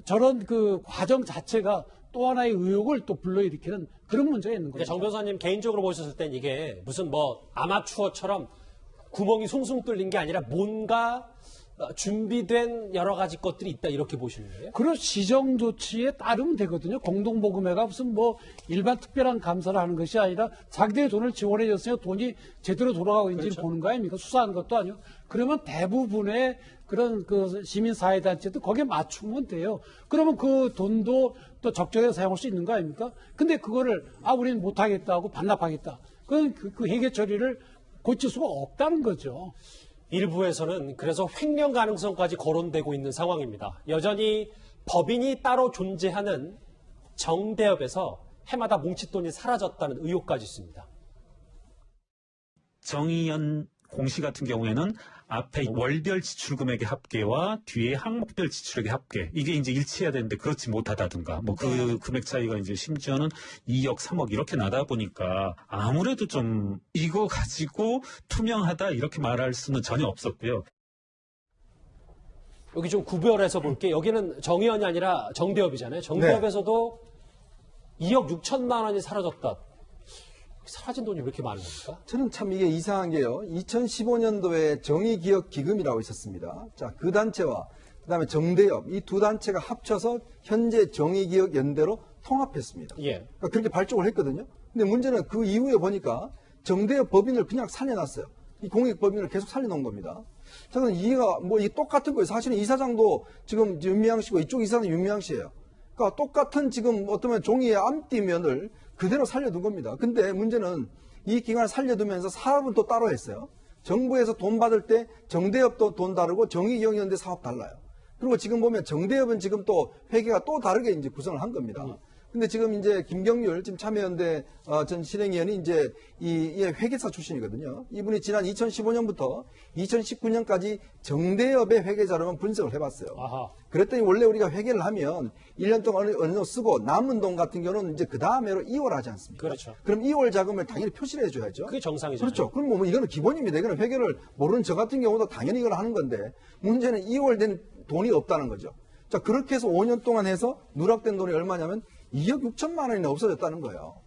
I: 저런 그 과정 자체가 또 하나의 의혹을 또 불러일으키는 그런 문제가 있는 거죠.
A: 정 변호사님 개인적으로 보셨을 땐 이게 무슨 뭐 아마추어처럼 구멍이 숭숭 뚫린 게 아니라 뭔가 준비된 여러 가지 것들이 있다 이렇게 보시는 거예요?
I: 그런 시정 조치에 따르면 되거든요. 공동모금회가 무슨 뭐 일반 특별한 감사를 하는 것이 아니라 자기들의 돈을 지원해 줬으니까 돈이 제대로 돌아가고 있는지
A: 그렇죠.
I: 보는 거 아닙니까? 수사하는 것도 아니고. 그러면 대부분의 그런 그 시민사회단체도 거기에 맞추면 돼요. 그러면 그 돈도 또 적절하게 사용할 수 있는 거 아닙니까? 근데 그거를 우리는 못하겠다고 반납하겠다. 그건 그 회계 처리를 고칠 수가 없다는 거죠.
A: 일부에서는 그래서 횡령 가능성까지 거론되고 있는 상황입니다. 여전히 법인이 따로 존재하는 정대협에서 해마다 뭉칫돈이 사라졌다는 의혹까지 있습니다.
L: 정의연 공시 같은 경우에는 앞에 월별 지출 금액의 합계와 뒤에 항목별 지출액의 합계 이게 이제 일치해야 되는데 그렇지 못하다든가 뭐 그 금액 차이가 이제 심지어는 2억, 3억 이렇게 나다 보니까 아무래도 좀 이거 가지고 투명하다 이렇게 말할 수는 전혀 없었고요.
A: 여기 좀 구별해서 볼게요. 여기는 정의원이 아니라 정대협이잖아요. 정대협에서도 2억 6천만 원이 사라졌다. 사라진 돈이 왜 이렇게 많은 겁니까?
E: 저는 참 이게 이상한 게요. 2015년도에 정의기억기금이라고 있었습니다. 자, 그 단체와 그다음에 정대협 이 두 단체가 합쳐서 현재 정의기억연대로 통합했습니다. 그러니까 그렇게 발족을 했거든요. 근데 문제는 그 이후에 보니까 정대협 법인을 그냥 살려놨어요. 이 공익법인을 계속 살려놓은 겁니다. 저는 이해가 이 똑같은 거예요. 사실은 이사장도 지금 윤미향 씨고 이쪽 이사장도 윤미향 씨예요. 그러니까 똑같은 지금 어쩌면 종이의 암띠면을 그대로 살려둔 겁니다. 근데 문제는 이 기관을 살려두면서 사업은 또 따로 했어요. 정부에서 돈 받을 때 정대협도 돈 다르고 정의기억연대 사업 달라요. 그리고 지금 보면 정대협은 지금 또 회계가 또 다르게 이제 구성을 한 겁니다. 근데 지금 이제 김경률 지금 참여연대 전 실행위원이 이제 이 회계사 출신이거든요. 이분이 지난 2015년부터 2019년까지 정대협의 회계 자료만 분석을 해봤어요. 그랬더니 원래 우리가 회계를 하면 1년 동안 어느 정도 쓰고 남은 돈 같은 경우는 이제 그 다음에로 이월하지 않습니까?
A: 그렇죠.
E: 그럼 이월 자금을 당연히 표시를 해줘야죠.
A: 그게 정상이죠.
E: 그렇죠. 그럼 뭐 이거는 기본입니다. 이거는 회계를 모르는 저 같은 경우도 당연히 이걸 하는 건데 문제는 이월된 돈이 없다는 거죠. 자, 그렇게 해서 5년 동안 해서 누락된 돈이 얼마냐면 2억 6천만 원이나 없어졌다는 거예요.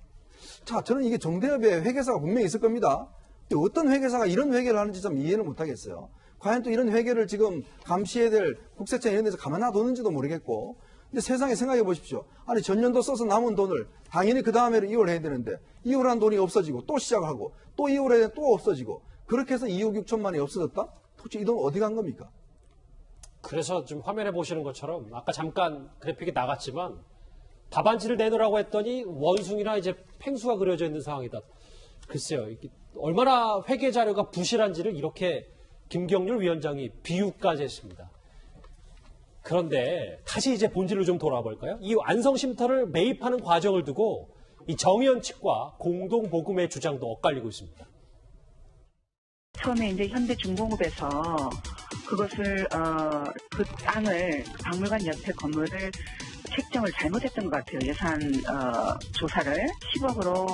E: 자, 저는 이게 정대협의 회계사가 분명히 있을 겁니다. 어떤 회계사가 이런 회계를 하는지 좀 이해는 못하겠어요. 과연 또 이런 회계를 지금 감시해야 될 국세청 이런 데서 가만 놔두는지도 모르겠고. 근데 세상에 생각해 보십시오. 아니, 전년도 써서 남은 돈을 당연히 그 다음에는 이월해야 되는데 이월한 돈이 없어지고 또 시작하고 또 이월해야 되는데 또 없어지고 그렇게 해서 2억 6천만 원이 없어졌다? 도대체 이 돈 어디 간 겁니까?
A: 그래서 지금 화면에 보시는 것처럼 아까 잠깐 그래픽이 나갔지만 답안지를 내놓으라고 했더니 원숭이나 이제 팽수가 그려져 있는 상황이다. 글쎄요. 이게 얼마나 회계 자료가 부실한지를 이렇게 김경률 위원장이 비유까지 했습니다. 그런데 다시 이제 본질로 좀 돌아볼까요? 이 완성쉼터를 매입하는 과정을 두고 이 정의연 측과 공동보금의 주장도 엇갈리고 있습니다.
G: 처음에 이제 현대중공업에서 그것을 그 땅을 박물관 옆에 건물을 책정을 잘못했던 것 같아요. 예산 조사를 10억으로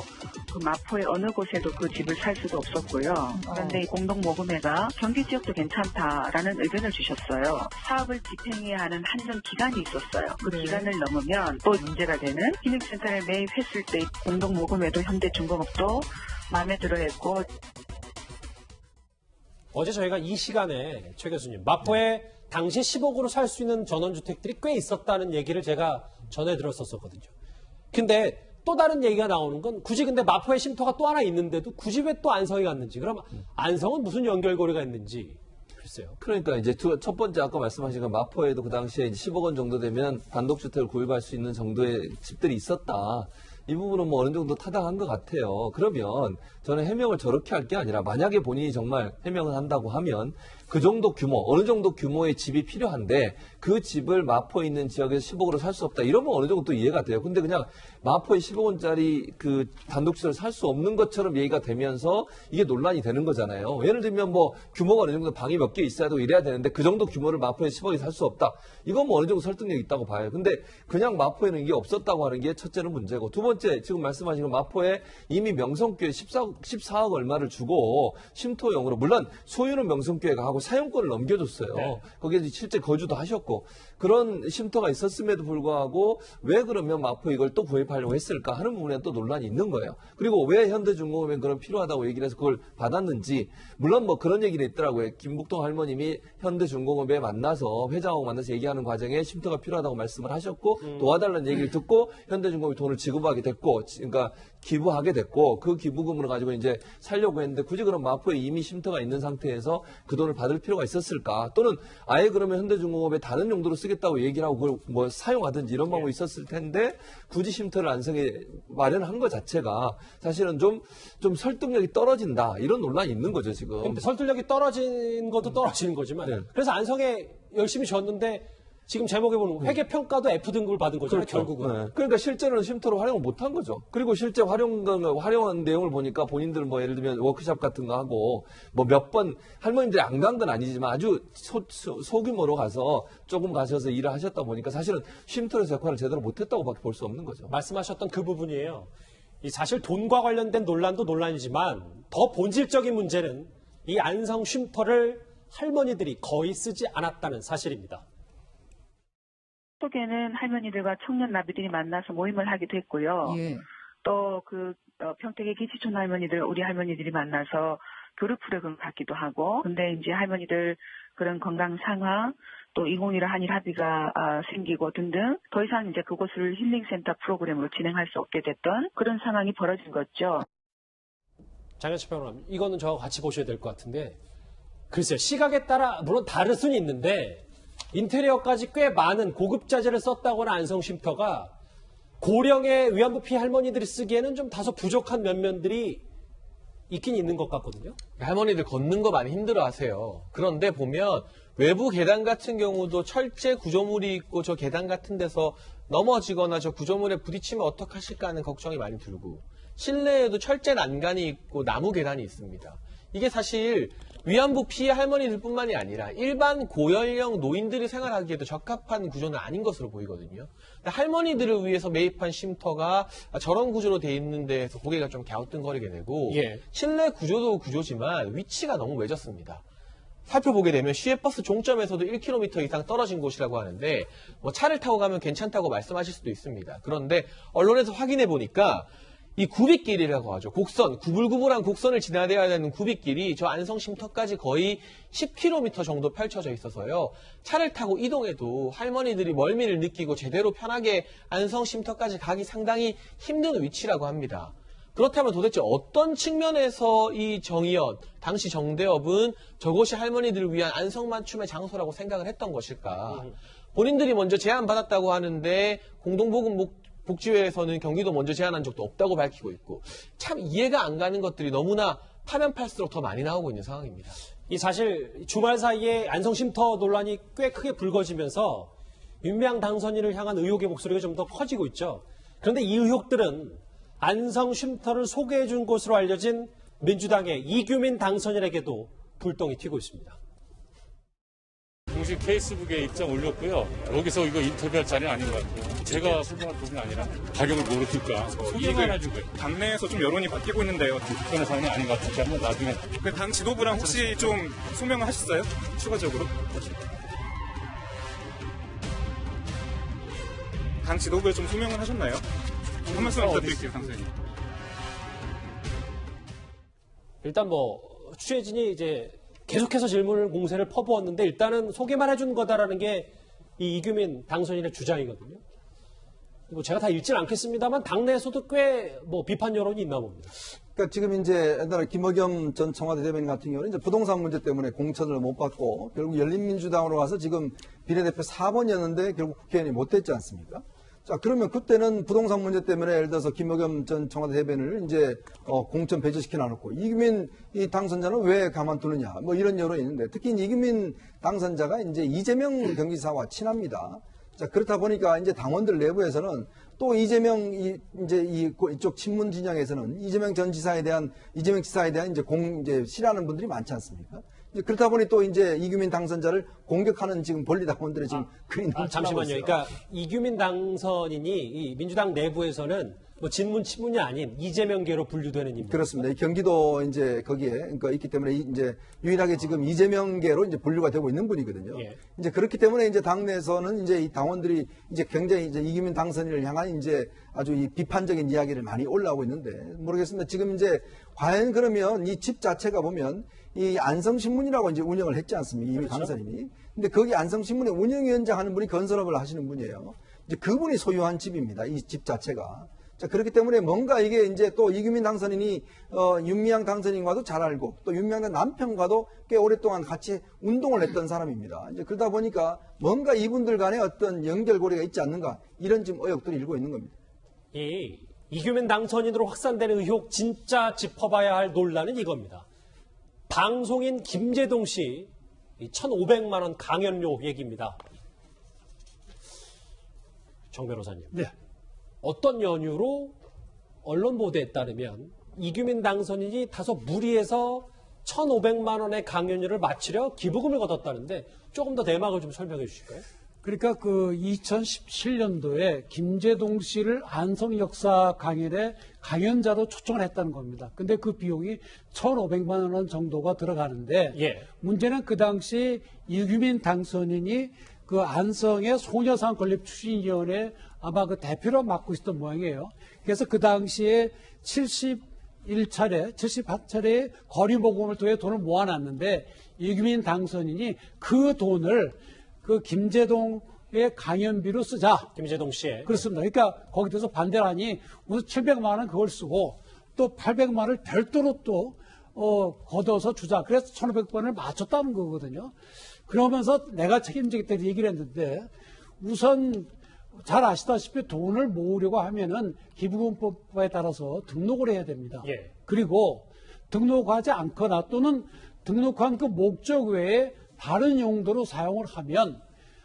G: 그 마포의 어느 곳에도 그 집을 살 수도 없었고요. 그런데 이 공동모금회가 경기 지역도 괜찮다라는 의견을 주셨어요. 사업을 집행해야 하는 한정 기간이 있었어요. 그 기간을 넘으면 또 문제가 되는 기능센터에 매입했을 때 공동모금회도 현대중공업도 마음에 들어했고.
A: 어제 저희가 이 시간에 최 교수님 마포에 당시 10억으로 살 수 있는 전원주택들이 꽤 있었다는 얘기를 제가 전해 들었었거든요. 근데 또 다른 얘기가 나오는 건 굳이 근데 마포에 쉼터가 또 하나 있는데도 굳이 왜 또 안성이 갔는지, 그럼 안성은 무슨 연결고리가 있는지 글쎄요.
K: 그러니까 이제 첫 번째 아까 말씀하신 건 마포에도 그 당시에 10억 원 정도 되면 단독주택을 구입할 수 있는 정도의 집들이 있었다. 이 부분은 뭐 어느 정도 타당한 것 같아요. 그러면 저는 해명을 저렇게 할 게 아니라 만약에 본인이 정말 해명을 한다고 하면 그 정도 규모, 어느 정도 규모의 집이 필요한데 그 집을 마포에 있는 지역에서 10억으로 살 수 없다. 이러면 어느 정도 또 이해가 돼요. 근데 그냥 마포에 10억 원짜리 그 단독주택을 살 수 없는 것처럼 얘기가 되면서 이게 논란이 되는 거잖아요. 예를 들면 뭐 규모가 어느 정도 방이 몇 개 있어야 되고 이래야 되는데 그 정도 규모를 마포에 10억에 살 수 없다. 이건 뭐 어느 정도 설득력이 있다고 봐요. 근데 그냥 마포에는 이게 없었다고 하는 게 첫째는 문제고, 두 번째 지금 말씀하신 건 마포에 이미 명성교회 14억 얼마를 주고 쉼터용으로, 물론 소유는 명성교회가 하고 사용권을 넘겨줬어요.
A: 네.
K: 거기에 실제 거주도 하셨고 그런 쉼터가 있었음에도 불구하고 왜 그러면 마포 이걸 또 구입하려고 했을까 하는 부분에 또 논란이 있는 거예요. 그리고 왜 현대중공업엔 그런 필요하다고 얘기를 해서 그걸 받았는지, 물론 뭐 그런 얘기를 있더라고요. 김북동 할머님이 현대중공업에 만나서 회장하고 만나서 얘기하는 과정에 쉼터가 필요하다고 말씀을 하셨고 도와달라는 얘기를 듣고 현대중공업이 돈을 지급하게 됐고, 그러니까 기부하게 됐고 그 기부금으로 가지고 이제 살려고 했는데 굳이 그럼 마포에 이미 쉼터가 있는 상태에서 그 돈을 받을 필요가 있었을까? 또는 아예 그러면 현대중공업에 다른 용도로 쓰겠다고 얘기를 하고 그걸 뭐 사용하든지 이런 방법이 있었을 텐데 굳이 쉼터를 안성에 마련한 것 자체가 사실은 좀 설득력이 떨어진다, 이런 논란이 있는 거죠 지금.
A: 근데 설득력이 떨어진 것도 떨어지는 거지만
K: 네.
A: 그래서 안성에 열심히 졌는데 지금 제목에 보면 회계평가도 F등급을 받은 거잖아요.
K: 그렇죠.
A: 결국은.
K: 네. 그러니까 실제로는 쉼터로 활용을 못한 거죠. 그리고 실제 활용한 내용을 보니까 본인들 뭐 예를 들면 워크숍 같은 거 하고 뭐 몇 번 할머님들이 안 간 건 아니지만 아주 소규모로 가서 조금 가셔서 일을 하셨다 보니까 사실은 쉼터에서 역할을 제대로 못했다고밖에 볼 수 없는 거죠.
A: 말씀하셨던 그 부분이에요. 이 사실 돈과 관련된 논란도 논란이지만 더 본질적인 문제는 이 안성 쉼터를 할머니들이 거의 쓰지 않았다는 사실입니다.
G: 속에는 할머니들과 청년 나비들이 만나서 모임을 하기도 했고요.
M: 예.
G: 또 그 평택의 기치촌 할머니들, 우리 할머니들이 만나서 교류 프로그램을 갖기도 하고, 근데 이제 할머니들 그런 건강 상황, 또 2015 한일 합의가 생기고 등등 더 이상 이제 그곳을 힐링센터 프로그램으로 진행할 수 없게 됐던 그런 상황이 벌어진 거죠.
A: 장현철 평론가님, 이거는 저하고 같이 보셔야 될 것 같은데, 글쎄요, 시각에 따라 물론 다를 수는 있는데 인테리어까지 꽤 많은 고급 자재를 썼다거나 안성 쉼터가 고령의 위안부 피해 할머니들이 쓰기에는 좀 다소 부족한 면면들이 있긴 있는 것 같거든요.
D: 할머니들 걷는 거 많이 힘들어하세요. 그런데 보면 외부 계단 같은 경우도 철제 구조물이 있고 저 계단 같은 데서 넘어지거나 저 구조물에 부딪히면 어떡하실까 하는 걱정이 많이 들고, 실내에도 철제 난간이 있고 나무 계단이 있습니다. 이게 사실 위안부 피해 할머니들뿐만이 아니라 일반 고연령 노인들이 생활하기에도 적합한 구조는 아닌 것으로 보이거든요. 할머니들을 위해서 매입한 쉼터가 저런 구조로 돼 있는 데에서 고개가 좀 갸우뚱거리게 되고,
A: 예.
D: 실내 구조도 구조지만 위치가 너무 외졌습니다. 살펴보게 되면 시외버스 종점에서도 1km 이상 떨어진 곳이라고 하는데 뭐 차를 타고 가면 괜찮다고 말씀하실 수도 있습니다. 그런데 언론에서 확인해 보니까 이 굽이길이라고 하죠. 곡선, 구불구불한 곡선을 지나야 되는 굽이길이 저 안성 쉼터까지 거의 10km 정도 펼쳐져 있어서요. 차를 타고 이동해도 할머니들이 멀미를 느끼고 제대로 편하게 안성 쉼터까지 가기 상당히 힘든 위치라고 합니다. 그렇다면 도대체 어떤 측면에서 이 정의연, 당시 정대협은 저곳이 할머니들을 위한 안성맞춤의 장소라고 생각을 했던 것일까? 본인들이 먼저 제안받았다고 하는데 공동복지회에서는 경기도 먼저 제안한 적도 없다고 밝히고 있고, 참 이해가 안 가는 것들이 너무나 파면 팔수록 더 많이 나오고 있는 상황입니다.
A: 이 사실 주말 사이에 안성 쉼터 논란이 꽤 크게 불거지면서 윤미향 당선인을 향한 의혹의 목소리가 좀 더 커지고 있죠. 그런데 이 의혹들은 안성 쉼터를 소개해 준 것으로 알려진 민주당의 이규민 당선인에게도 불똥이 튀고 있습니다.
M: 공식 페이스북에 입장 올렸고요. 여기서 이거 인터뷰할 자리는 아닌 것 같아요. 제가 소개할 부분이 아니라 가격을 모르니까 소개만 해주고요.
N: 당내에서 좀 여론이 바뀌고 있는데요.
M: 그런 상황이 아닌 것 같으니까 한번 나중에.
N: 그 당 지도부랑 혹시 좀 소명을 하셨어요? 추가적으로? 당 지도부에 좀 소명을 하셨나요? 한 말씀 부탁드릴게요, 당선인.
A: 일단 뭐 취재진이 이제 계속해서 질문을 공세를 퍼부었는데 일단은 소개만 해준 거다라는 게 이 이규민 당선인의 주장이거든요. 뭐 제가 다 읽지는 않겠습니다만 당내에서도 꽤 뭐 비판 여론이 있나 봅니다.
E: 그러니까 지금 이제 옛날에 김의겸 전 청와대 대변인 같은 경우는 이제 부동산 문제 때문에 공천을 못 받고 결국 열린민주당으로 가서 지금 비례대표 4번이었는데 결국 국회의원이 못 됐지 않습니까? 자, 그러면 그때는 부동산 문제 때문에 예를 들어서 김의겸 전 청와대 대변인을 이제 공천 배제시켜 놔놓고 이규민 이 당선자는 왜 가만두느냐 뭐 이런 여론이 있는데 특히 이규민 당선자가 이제 이재명 경기지사와 친합니다. 자, 그렇다 보니까 이제 당원들 내부에서는 또 이재명 이쪽 친문 진영에서는 이재명 지사에 대한 이제 싫어하는 분들이 많지 않습니까? 그렇다 보니 또 이제 이규민 당선자를 공격하는 지금 권리당원들의 지금 그림
A: 잠시만요. 그러니까 이규민 당선인이 이 민주당 내부에서는 뭐 진문 친문이 아닌 이재명계로 분류되는 인물.
E: 그렇습니다. 이 경기도 이제 거기에 그러니까 있기 때문에 이제 유일하게 지금 이재명계로 이제 분류가 되고 있는 분이거든요.
A: 예.
E: 이제 그렇기 때문에 이제 당내에서는 이제 이 당원들이 이제 굉장히 이제 이규민 당선인을 향한 이제 아주 이 비판적인 이야기를 많이 올라오고 있는데 모르겠습니다. 지금 이제 과연 그러면 이 집 자체가 보면 이 안성신문이라고 이제 운영을 했지 않습니까? 이미
A: 그렇죠.
E: 당선인이. 근데 거기 안성신문의 운영위원장 하는 분이 건설업을 하시는 분이에요. 이제 그분이 소유한 집입니다. 이 집 자체가. 자, 그렇기 때문에 뭔가 이게 이제 또 이규민 당선인이 윤미향 당선인과도 잘 알고 또 윤미향 남편과도 꽤 오랫동안 같이 운동을 했던 사람입니다. 이제 그러다 보니까 뭔가 이분들 간에 어떤 연결고리가 있지 않는가 이런 지금 의혹들이 일고 있는 겁니다.
A: 이규민 당선인으로 확산되는 의혹 진짜 짚어봐야 할 논란은 이겁니다. 방송인 김재동 씨 1,500만 원 강연료 얘기입니다. 정 변호사님.
I: 네.
A: 어떤 연유로 언론 보도에 따르면 이규민 당선인이 다소 무리해서 1,500만 원의 강연료를 마치려 기부금을 걷었다는데 조금 더 내막을 좀 설명해 주실까요?
I: 그러니까 그 2017년도에 김재동 씨를 안성 역사 강연에 강연자로 초청을 했다는 겁니다. 근데 그 비용이 1,500만 원 정도가 들어가는데 문제는 그 당시 이규민 당선인이 그 안성의 소녀상 건립 추진위원회 아마 그 대표로 맡고 있었던 모양이에요. 그래서 그 당시에 71차례의 거리모금을 통해 돈을 모아놨는데 이규민 당선인이 그 돈을 그 김재동의 강연비로 쓰자.
A: 김재동 씨의.
I: 그렇습니다. 그러니까 거기 대해서 반대를 하니 우선 700만 원 그걸 쓰고 또 800만 원을 별도로 또 걷어서 주자. 그래서 1,500번을 맞췄다는 거거든요. 그러면서 내가 책임지겠다고 얘기를 했는데 우선 잘 아시다시피 돈을 모으려고 하면은 기부금법에 따라서 등록을 해야 됩니다. 그리고 등록하지 않거나 또는 등록한 그 목적 외에 다른 용도로 사용을 하면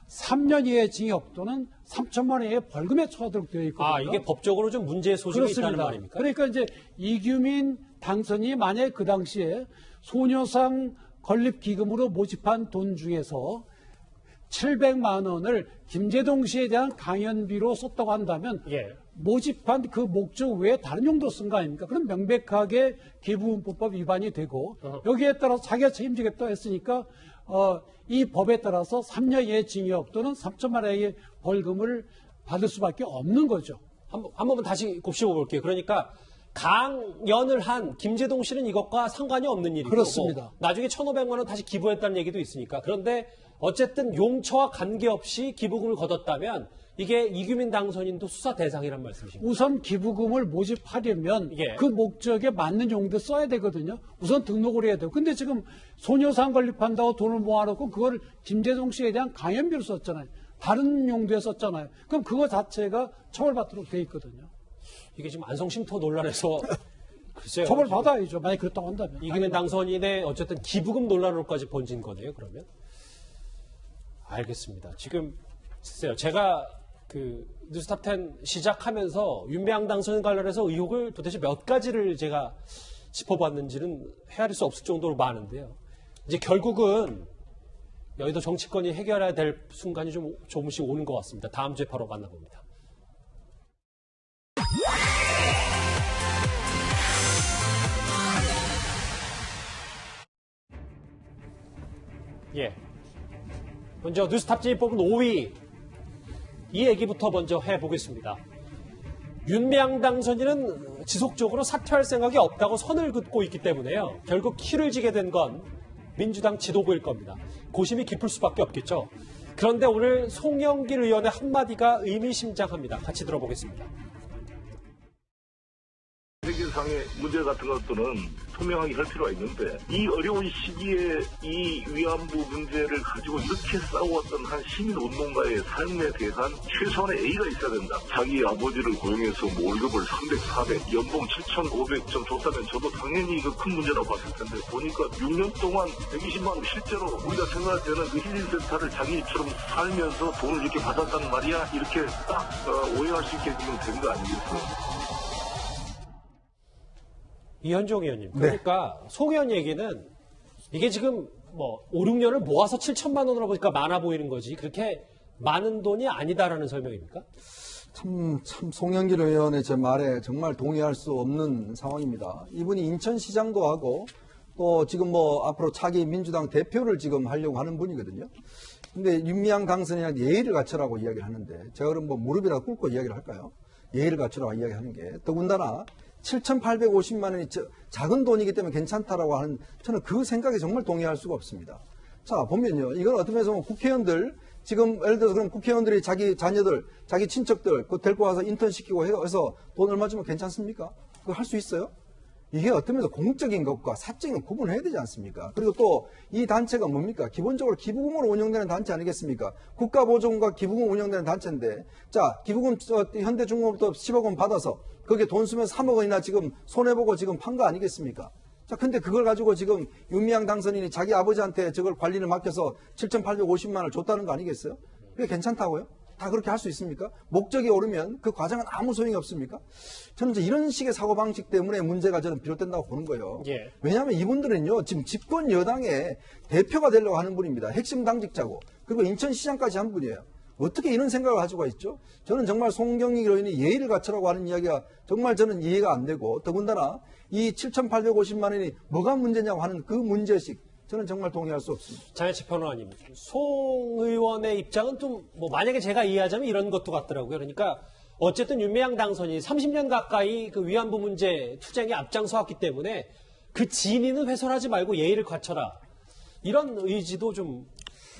I: 3년 이하의 징역 또는 3천만 원 이하의 벌금에 처하도록 되어 있거든요.
A: 이게 법적으로 좀 문제의 소지가
I: 그렇습니다.
A: 있다는 말입니까?
I: 그러니까 이제 이규민 당선이 만약에 그 당시에 소녀상 건립 기금으로 모집한 돈 중에서 700만 원을 김재동 씨에 대한 강연비로 썼다고 한다면 모집한 그 목적 외에 다른 용도 쓴 거 아닙니까? 그럼 명백하게 기부금법 위반이 되고 여기에 따라서 자기가 책임지겠다 했으니까 이 법에 따라서 3년 이하의 징역 또는 3천만 원의 벌금을 받을 수밖에 없는 거죠.
A: 한 번만 다시 곱씹어 볼게요. 그러니까 강연을 한 김재동 씨는 이것과 상관이 없는 일이고
I: 그렇습니다.
A: 나중에 1,500만 원 다시 기부했다는 얘기도 있으니까. 그런데 어쨌든 용처와 관계없이 기부금을 걷었다면 이게 이규민 당선인도 수사 대상이란 말씀이십니까?
I: 우선 기부금을 모집하려면 그 목적에 맞는 용도에 써야 되거든요. 우선 등록을 해야 돼요. 근데 지금 소녀상 건립한다고 돈을 모아놓고 그걸 김재동 씨에 대한 강연비로 썼잖아요. 다른 용도에 썼잖아요. 그럼 그거 자체가 처벌받도록 돼 있거든요.
A: 이게 지금 안성 쉼터 논란에서 글쎄요.
I: 처벌받아야죠. 만약에 그렇다고 한다면.
A: 이규민 당선인의 어쨌든 기부금 논란으로까지 번진 거네요. 그러면. 알겠습니다. 지금 글쎄요. 제가 그 뉴스탑10 시작하면서 윤미향 당선 관련해서 의혹을 도대체 몇 가지를 제가 짚어봤는지는 헤아릴 수 없을 정도로 많은데요. 이제 결국은 여의도 정치권이 해결해야 될 순간이 좀 조금씩 오는 것 같습니다. 다음 주에 바로 만나봅니다. 예. 먼저 뉴스탑진이 뽑은 5위. 이 얘기부터 먼저 해보겠습니다. 윤미향 당선인은 지속적으로 사퇴할 생각이 없다고 선을 긋고 있기 때문에요. 결국 키를 지게 된 건 민주당 지도부일 겁니다. 고심이 깊을 수밖에 없겠죠. 그런데 오늘 송영길 의원의 한마디가 의미심장합니다. 같이 들어보겠습니다.
O: 세계상의 문제 같은 것들은 투명하게 할 필요가 있는데 이 어려운 시기에 이 위안부 문제를 가지고 이렇게 싸워왔던 한 시민운동가의 삶에 대한 최소한의 A가 있어야 된다. 자기 아버지를 고용해서 뭐 월급을 300, 400, 연봉 7,500점 줬다면 저도 당연히 이거 큰 문제라고 봤을 텐데 보니까 6년 동안 120만 원 실제로 우리가 생각할 때는 그 힐링센터를 자기처럼 살면서 돈을 이렇게 받았단 말이야 이렇게 딱 오해할 수 있게 된 거 아니겠어요?
A: 이현종 의원님. 그러니까 송 의원 얘기는 이게 지금 뭐 5, 6년을 모아서 7천만 원으로 보니까 많아 보이는 거지 그렇게 많은 돈이 아니다라는 설명입니까?
E: 참 송영길 의원의 제 말에 정말 동의할 수 없는 상황입니다. 이분이 인천시장도 하고 또 지금 뭐 앞으로 차기 민주당 대표를 지금 하려고 하는 분이거든요. 근데 윤미향 당선인한테 예의를 갖추라고 이야기를 하는데 제가 그럼 뭐 무릎이라 꿇고 이야기를 할까요? 예의를 갖추라고 이야기하는 게 더군다나 7,850만 원이 작은 돈이기 때문에 괜찮다라고 하는 저는 그 생각에 정말 동의할 수가 없습니다. 자 보면요. 이건 어떤 면에서 보면 국회의원들 지금 예를 들어서 그럼 국회의원들이 자기 자녀들, 자기 친척들 그거 데리고 와서 인턴 시키고 해서 돈 얼마 주면 괜찮습니까? 그거 할 수 있어요? 이게 어떤 면에서 공적인 것과 사적인 것 구분해야 되지 않습니까? 그리고 또 이 단체가 뭡니까? 기본적으로 기부금으로 운영되는 단체 아니겠습니까? 국가보조금과 기부금 운영되는 단체인데 자 기부금 현대중공업부터 10억 원 받아서 거기에 돈 쓰면 3억 원이나 지금 손해보고 지금 판 거 아니겠습니까? 자, 근데 그걸 가지고 지금 윤미향 당선인이 자기 아버지한테 저걸 관리를 맡겨서 7,850만 원을 줬다는 거 아니겠어요? 그게 괜찮다고요? 다 그렇게 할 수 있습니까? 목적이 오르면 그 과정은 아무 소용이 없습니까? 저는 이제 이런 식의 사고방식 때문에 문제가 저는 비롯된다고 보는 거예요.
A: 예.
E: 왜냐하면 이분들은요, 지금 집권 여당의 대표가 되려고 하는 분입니다. 핵심 당직자고. 그리고 인천시장까지 한 분이에요. 어떻게 이런 생각을 가지고 있죠? 저는 정말 송영길 의원이 예의를 갖추라고 하는 이야기가 정말 저는 이해가 안 되고 더군다나 이 7,850만 원이 뭐가 문제냐고 하는 그 문제식 저는 정말 동의할 수 없습니다.
A: 장혜철 평론가님, 송 의원의 입장은 좀 뭐 만약에 제가 이해하자면 이런 것도 같더라고요. 그러니까 어쨌든 윤미향 당선이 30년 가까이 그 위안부 문제 투쟁에 앞장서왔기 때문에 그 진위는 훼손하지 말고 예의를 갖춰라. 이런 의지도 좀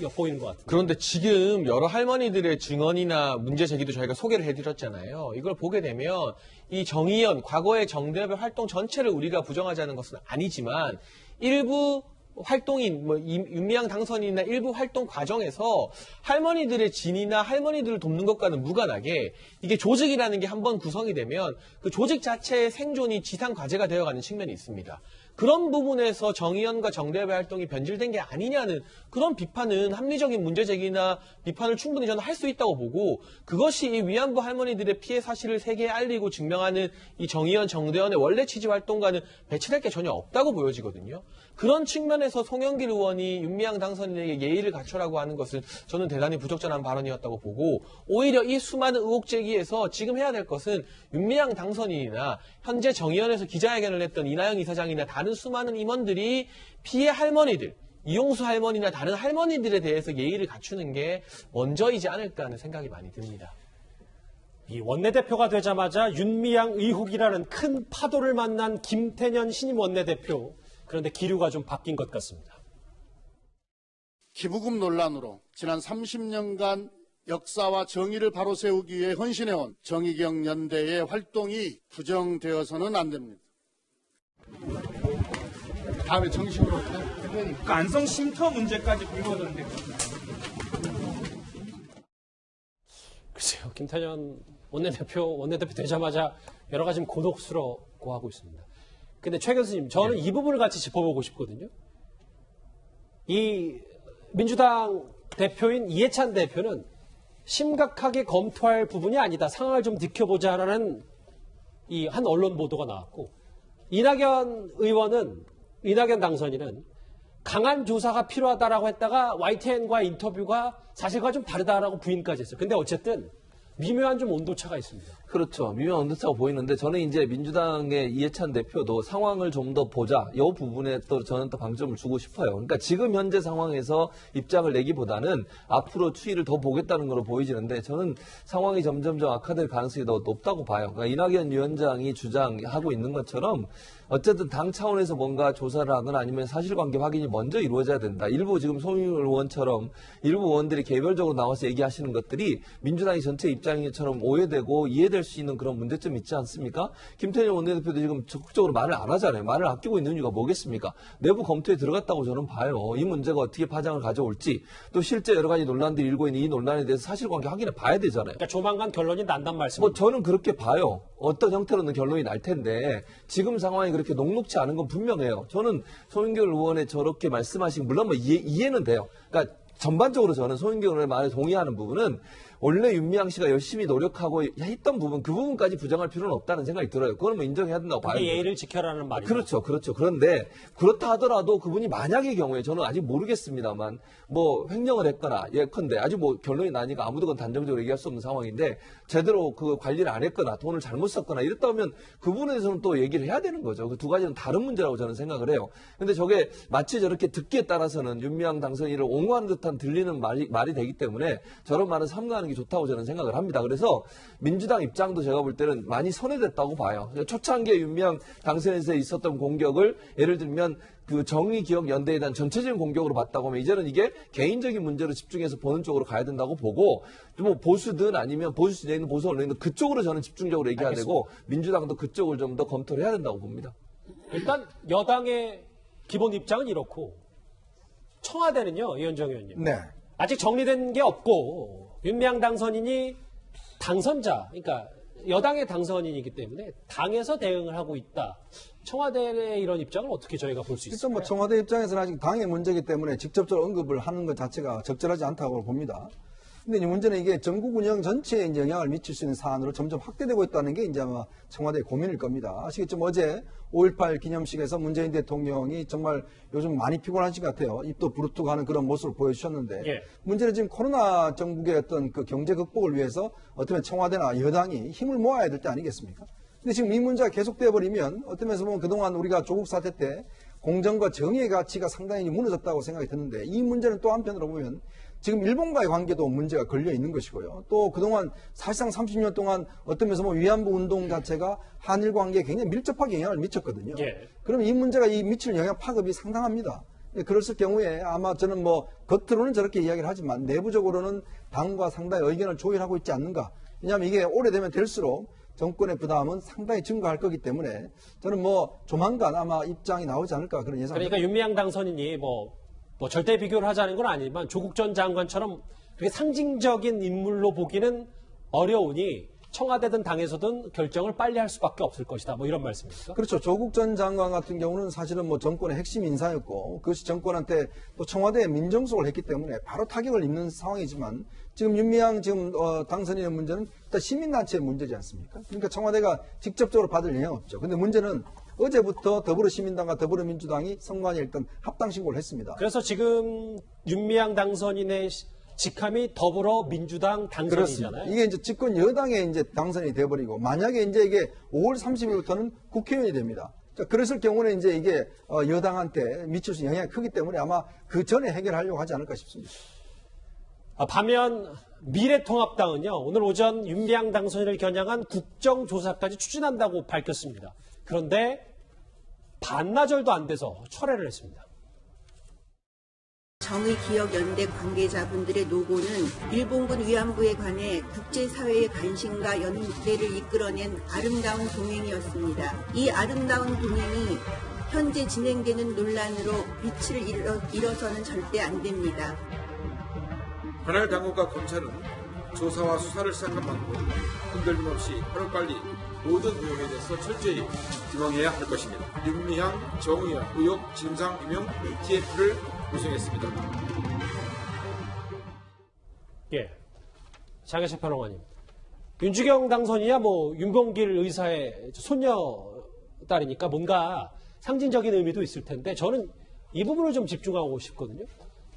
A: 엿보이는 것 같아요.
D: 그런데 지금 여러 할머니들의 증언이나 문제 제기도 저희가 소개를 해드렸잖아요. 이걸 보게 되면 이 정의연, 과거의 정대협의 활동 전체를 우리가 부정하자는 것은 아니지만 일부 활동인, 윤미향 당선인이나 일부 활동 과정에서 할머니들의 진이나 할머니들을 돕는 것과는 무관하게 이게 조직이라는 게 한번 구성이 되면 그 조직 자체의 생존이 지상 과제가 되어가는 측면이 있습니다. 그런 부분에서 정의연과 정대협의 활동이 변질된 게 아니냐는 그런 비판은 합리적인 문제 제기나 비판을 충분히 저는 할 수 있다고 보고 그것이 이 위안부 할머니들의 피해 사실을 세계에 알리고 증명하는 이 정의연, 정대연의 원래 취지 활동과는 배치될 게 전혀 없다고 보여지거든요. 그런 측면에서 송영길 의원이 윤미향 당선인에게 예의를 갖추라고 하는 것은 저는 대단히 부적절한 발언이었다고 보고 오히려 이 수많은 의혹 제기에서 지금 해야 될 것은 윤미향 당선인이나 현재 정의연에서 기자회견을 했던 이나영 이사장이나 다른 수많은 임원들이 피해 할머니들, 이용수 할머니나 다른 할머니들에 대해서 예의를 갖추는 게 먼저이지 않을까 하는 생각이 많이 듭니다.
A: 이 원내대표가 되자마자 윤미향 의혹이라는 큰 파도를 만난 김태년 신임 원내대표. 그런데 기류가 좀 바뀐 것 같습니다.
P: 기부금 논란으로 지난 30년간 역사와 정의를 바로 세우기 위해 헌신해온 정의경 연대의 활동이 부정되어서는 안 됩니다. 다음에 정식으로
N: 안성 쉼터 문제까지 불거졌는데
A: 글쎄요, 김태년 원내대표 되자마자 여러 가지 곤혹스럽고 하고 있습니다. 근데 최 교수님, 저는 이 부분을 같이 짚어보고 싶거든요. 이 민주당 대표인 이해찬 대표는 심각하게 검토할 부분이 아니다. 상황을 좀 지켜보자라는 이 한 언론 보도가 나왔고 이낙연 당선인은 강한 조사가 필요하다라고 했다가 YTN과의 인터뷰가 사실과 좀 다르다라고 부인까지 했어요. 근데 어쨌든 미묘한 좀 온도차가 있습니다.
K: 그렇죠. 미묘한 온도차가 보이는데 저는 이제 민주당의 이해찬 대표도 상황을 좀 더 보자. 이 부분에 또 저는 또 방점을 주고 싶어요. 그러니까 지금 현재 상황에서 입장을 내기보다는 앞으로 추이를 더 보겠다는 걸로 보이지는데 저는 상황이 점점점 악화될 가능성이 더 높다고 봐요. 그러니까 이낙연 위원장이 주장하고 있는 것처럼 어쨌든 당 차원에서 뭔가 조사를 하거나 아니면 사실관계 확인이 먼저 이루어져야 된다. 일부 지금 송영길 의원처럼 일부 의원들이 개별적으로 나와서 얘기하시는 것들이 민주당이 전체 입장처럼 오해되고 이해될 수 있는 그런 문제점이 있지 않습니까? 김태년 원내대표도 지금 적극적으로 말을 안 하잖아요. 말을 아끼고 있는 이유가 뭐겠습니까? 내부 검토에 들어갔다고 저는 봐요. 이 문제가 어떻게 파장을 가져올지 또 실제 여러 가지 논란들이 일고 있는 이 논란에 대해서 사실관계 확인해 봐야 되잖아요.
A: 그러니까 조만간 결론이 난단 말씀입니다.
K: 저는 그렇게 봐요. 어떤 형태로는 결론이 날 텐데 지금 상황이 그렇게 녹록치 않은 건 분명해요. 저는 송영길 의원의 저렇게 말씀하신 물론 뭐 이해는 돼요. 그러니까 전반적으로 저는 송영길 의원의 말에 동의하는 부분은 원래 윤미향 씨가 열심히 노력하고 했던 부분, 그 부분까지 부정할 필요는 없다는 생각이 들어요. 그건 뭐 인정해야 된다고 봐요.
A: 예의를 지켜라는 말이죠.
K: 그렇죠, 그렇죠. 그런데 그렇다 하더라도 그분이 만약의 경우에 저는 아직 모르겠습니다만 뭐 횡령을 했거나 예컨대 아직 뭐 결론이 나니까 아무도 그건 단정적으로 얘기할 수 없는 상황인데 제대로 그 관리를 안 했거나 돈을 잘못 썼거나 이랬다면 그 부분에서는 또 얘기를 해야 되는 거죠. 그 두 가지는 다른 문제라고 저는 생각을 해요. 근데 저게 마치 저렇게 듣기에 따라서는 윤미향 당선인을 옹호하는 듯한 들리는 말이 되기 때문에 저런 말은 삼가하는 게 좋다고 저는 생각을 합니다. 그래서 민주당 입장도 제가 볼 때는 많이 선회됐다고 봐요. 초창기에 윤미향 당선인에 있었던 공격을 예를 들면 그 정의기억연대에 대한 전체적인 공격으로 봤다고 하면 이제는 이게 개인적인 문제로 집중해서 보는 쪽으로 가야 된다고 보고 뭐 보수든 아니면 보수 진영이든 보수 언론이든 그쪽으로 저는 집중적으로 얘기해야 되고 민주당도 그쪽을 좀 더 검토를 해야 된다고 봅니다.
A: 일단 여당의 기본 입장은 이렇고 청와대는요, 이현정 의원님.
E: 네.
A: 아직 정리된 게 없고 윤미향 당선인이 당선자, 그러니까 여당의 당선인이기 때문에 당에서 대응을 하고 있다. 청와대의 이런 입장을 어떻게 저희가 볼 수 있을까요?
E: 일단 뭐 청와대 입장에서는 아직 당의 문제이기 때문에 직접적으로 언급을 하는 것 자체가 적절하지 않다고 봅니다. 근데 이 문제는 이게 전국 운영 전체에 이제 영향을 미칠 수 있는 사안으로 점점 확대되고 있다는 게 이제 아마 청와대의 고민일 겁니다. 아시겠지만 어제 5.18 기념식에서 문재인 대통령이 정말 요즘 많이 피곤하신 것 같아요. 입도 부르뜨고 하는 그런 모습을 보여주셨는데
A: 예.
E: 문제는 지금 코로나 정국의 어떤 그 경제 극복을 위해서 어쩌면 청와대나 여당이 힘을 모아야 될 때 아니겠습니까? 근데 지금 이 문제가 계속되어 버리면 어떤 면에서 보면 그동안 우리가 조국 사태 때 공정과 정의의 가치가 상당히 무너졌다고 생각이 드는데 이 문제는 또 한편으로 보면 지금 일본과의 관계도 문제가 걸려 있는 것이고요. 또 그동안 사실상 30년 동안 어떤 면에서 뭐 위안부 운동 자체가 한일 관계에 굉장히 밀접하게 영향을 미쳤거든요.
A: 예.
E: 그럼 이 문제가 이 미칠 영향 파급이 상당합니다. 그랬을 경우에 아마 저는 뭐 겉으로는 저렇게 이야기를 하지만 내부적으로는 당과 상당히 의견을 조율하고 있지 않는가. 왜냐하면 이게 오래되면 될수록 정권의 부담은 상당히 증가할 거기 때문에 저는 뭐 조만간 아마 입장이 나오지 않을까 그런 예상입니다.
A: 그러니까 윤미향 당선인이 뭐 절대 비교를 하자는 건 아니지만 조국 전 장관처럼 되게 상징적인 인물로 보기는 어려우니 청와대든 당에서든 결정을 빨리 할 수밖에 없을 것이다. 뭐 이런 말씀입니까?
E: 그렇죠. 조국 전 장관 같은 경우는 사실은 뭐 정권의 핵심 인사였고 그것이 정권한테 또 청와대에 민정수석을 했기 때문에 바로 타격을 입는 상황이지만 지금 윤미향 지금 당선인의 문제는 일단 시민단체의 문제지 않습니까? 그러니까 청와대가 직접적으로 받을 영향 없죠. 근데 문제는 어제부터 더불어시민당과 더불어민주당이 선관위에 일단 합당 신고를 했습니다.
A: 그래서 지금 윤미향 당선인의 직함이 더불어민주당 당선이잖아요.
E: 그렇습니다. 이게 이제 집권 여당의 이제 당선이 돼버리고 만약에 이제 이게 5월 30일부터는 국회의원이 됩니다. 자, 그랬을 경우는 이제 이게 여당한테 미칠 수 있는 영향이 크기 때문에 아마 그 전에 해결하려고 하지 않을까 싶습니다.
A: 반면 미래통합당은요, 오늘 오전 윤미향 당선인을 겨냥한 국정조사까지 추진한다고 밝혔습니다. 그런데 반나절도 안 돼서 철회를 했습니다.
Q: 정의기억연대 관계자분들의 노고는 일본군 위안부에 관해 국제사회의 관심과 연대를 이끌어낸 아름다운 동행이었습니다. 이 아름다운 동행이 현재 진행되는 논란으로 빛을 잃어서는 절대 안 됩니다.
R: 관할 당국과 검찰은 조사와 수사를 시작한 만큼 흔들림 없이 하루빨리 모든 의혹에 대해서 철저히 규명해야 할 것입니다. 윤미향, 정의연 의혹 진상규명 TF를 구성했습니다.
A: 예, 장혜식 평론가님. 윤주경 당선이야 뭐 윤봉길 의사의 손녀 딸이니까 뭔가 상징적인 의미도 있을 텐데 저는 이 부분을 좀 집중하고 싶거든요.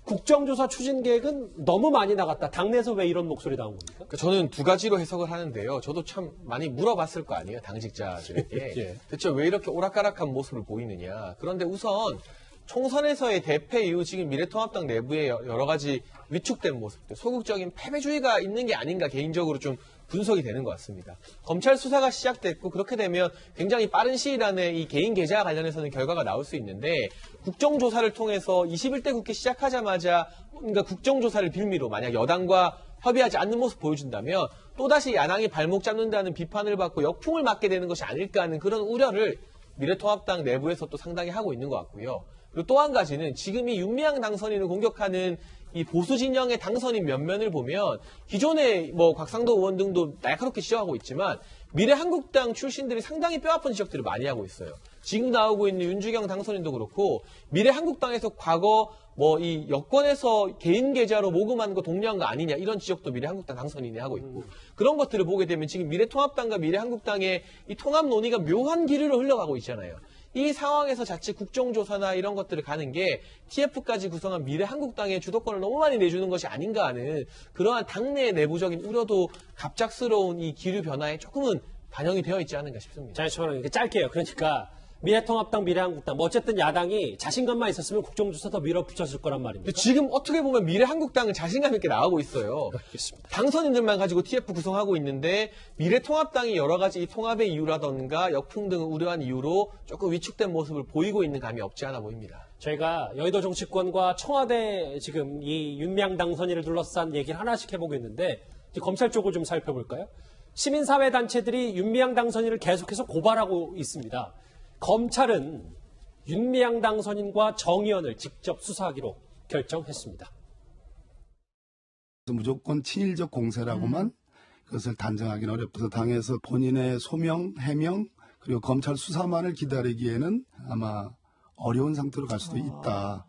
A: 국정조사 추진 계획은 너무 많이 나갔다. 당내에서 왜 이런 목소리 나온 겁니까?
D: 저는 두 가지로 해석을 하는데요. 저도 참 많이 물어봤을 거 아니에요. 당직자들에게.
A: 예.
D: 대체 왜 이렇게 오락가락한 모습을 보이느냐. 그런데 우선 총선에서의 대패 이후 지금 미래통합당 내부에 여러 가지 위축된 모습들, 소극적인 패배주의가 있는 게 아닌가 개인적으로 좀 분석이 되는 것 같습니다. 검찰 수사가 시작됐고 그렇게 되면 굉장히 빠른 시일 안에 이 개인 계좌 관련해서는 결과가 나올 수 있는데 국정조사를 통해서 21대 국회 시작하자마자 그러니까 국정조사를 빌미로 만약 여당과 협의하지 않는 모습 보여준다면 또다시 야당이 발목 잡는다는 비판을 받고 역풍을 맞게 되는 것이 아닐까 하는 그런 우려를 미래통합당 내부에서 또 상당히 하고 있는 것 같고요. 그리고 또 한 가지는 지금 이 윤미향 당선인을 공격하는 이 보수 진영의 당선인 면면을 보면 기존의 뭐 곽상도 의원 등도 날카롭게 지적하고 있지만 미래한국당 출신들이 상당히 뼈아픈 지적들을 많이 하고 있어요. 지금 나오고 있는 윤주경 당선인도 그렇고 미래한국당에서 과거 뭐 이 여권에서 개인 계좌로 모금한 거 독려한 거 아니냐 이런 지적도 미래한국당 당선인이 하고 있고 그런 것들을 보게 되면 지금 미래통합당과 미래한국당의 이 통합 논의가 묘한 길으로 흘러가고 있잖아요. 이 상황에서 자칫 국정조사나 이런 것들을 가는 게 TF까지 구성한 미래한국당의 주도권을 너무 많이 내주는 것이 아닌가 하는 그러한 당내 내부적인 우려도 갑작스러운 이 기류 변화에 조금은 반영이 되어 있지 않은가 싶습니다.
A: 잠시만요. 이렇게 짧게요. 그러니까 미래통합당, 미래한국당 뭐 어쨌든 야당이 자신감만 있었으면 국정조사 더 밀어붙였을 거란 말입니다.
D: 지금 어떻게 보면 미래한국당은 자신감 있게 나오고 있어요.
A: 알겠습니다.
D: 당선인들만 가지고 TF 구성하고 있는데 미래통합당이 여러 가지 이 통합의 이유라던가 역풍 등을 우려한 이유로 조금 위축된 모습을 보이고 있는 감이 없지 않아 보입니다.
A: 저희가 여의도 정치권과 청와대 지금 이 윤미향 당선인을 둘러싼 얘기를 하나씩 해보겠는데 검찰 쪽을 좀 살펴볼까요? 시민사회단체들이 윤미향 당선인을 계속해서 고발하고 있습니다. 검찰은 윤미향 당선인과 정의연을 직접 수사하기로 결정했습니다.
S: 무조건 친일적 공세라고만 그것을 단정하기는 어렵어서 당에서 본인의 소명, 해명 그리고 검찰 수사만을 기다리기에는 아마 어려운 상태로 갈 수도 있다.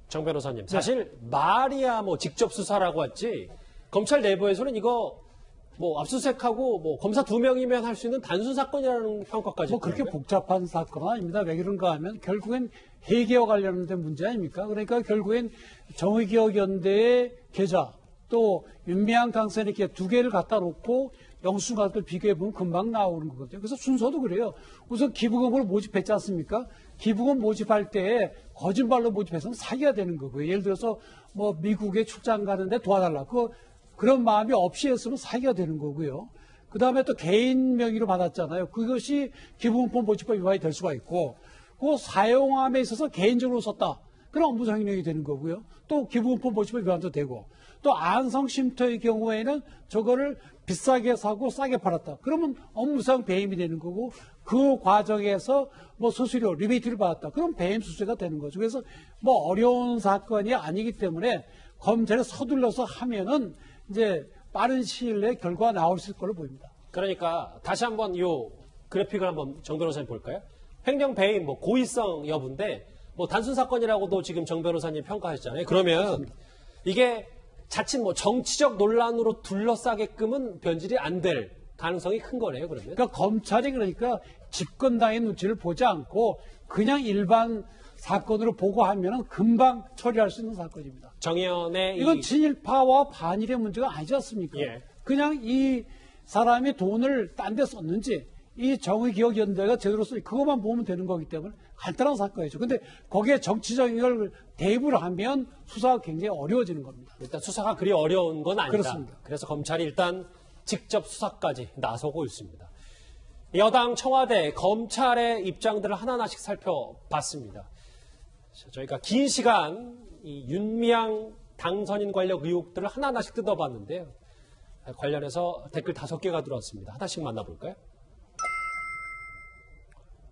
A: 정 변호사님, 사실 말이야 뭐 직접 수사라고 했지 검찰 내부에서는 이거 뭐 압수수색하고 뭐 검사 2명이면 할 수 있는 단순 사건이라는 평가까지.
I: 뭐 그렇게 복잡한 사건은 아닙니다. 왜 그런가 하면 결국엔 회계와 관련된 문제 아닙니까? 그러니까 결국엔 정의기억연대의 계좌 또 윤미향 당선인 이렇게 두 개를 갖다 놓고 영수증을 비교해보면 금방 나오는 거거든요. 그래서 순서도 그래요. 우선 기부금을 모집했지 않습니까? 기부금 모집할 때 거짓말로 모집해서는 사기가 되는 거고요. 예를 들어서 뭐 미국에 출장 가는데 도와달라. 그런 마음이 없이 했으면 사기가 되는 거고요. 그 다음에 또 개인 명의로 받았잖아요. 그것이 기부금법 모집법 위반이 될 수가 있고, 그 사용함에 있어서 개인적으로 썼다. 그럼 업무상행령이 되는 거고요. 또 기부금법 모집법 위반도 되고, 또 안성쉼터의 경우에는 저거를 비싸게 사고 싸게 팔았다. 그러면 업무상 배임이 되는 거고, 그 과정에서 뭐 수수료, 리베이트를 받았다. 그럼 배임 수수가 되는 거죠. 그래서 뭐 어려운 사건이 아니기 때문에 검찰에 서둘러서 하면은 이제 빠른 시일 내에 결과가 나올 수 있을 걸로 보입니다.
A: 그러니까 다시 한번 이 그래픽을 한번 정 변호사님 볼까요? 횡령 배임 뭐 고의성 여부인데 뭐 단순 사건이라고도 지금 정 변호사님 평가하셨잖아요. 그러면 이게 자칫 뭐 정치적 논란으로 둘러싸게끔은 변질이 안 될 가능성이 큰 거네요. 그러면.
I: 검찰이 그러니까 집권당의 눈치를 보지 않고 그냥 일반 사건으로 보고하면 금방 처리할 수 있는 사건입니다.
A: 정의연의
I: 이건 친일파와 반일의 문제가 아니지 않습니까?
A: 예.
I: 그냥 이 사람이 돈을 딴 데 썼는지 이 정의기억연대가 제대로 쓰니 그것만 보면 되는 거기 때문에 간단한 사건이죠. 근데 거기에 정치적인 걸 대입을 하면 수사가 굉장히 어려워지는 겁니다.
A: 일단 수사가 그리 어려운 건 아니다.
I: 그렇습니다.
A: 그래서 검찰이 일단 직접 수사까지 나서고 있습니다. 여당, 청와대, 검찰의 입장들을 하나하나씩 살펴봤습니다. 저희가 긴 시간 이 윤미향 당선인 관련 의혹들을 하나하나씩 뜯어봤는데요. 관련해서 댓글 5개가 들어왔습니다. 하나씩 만나볼까요?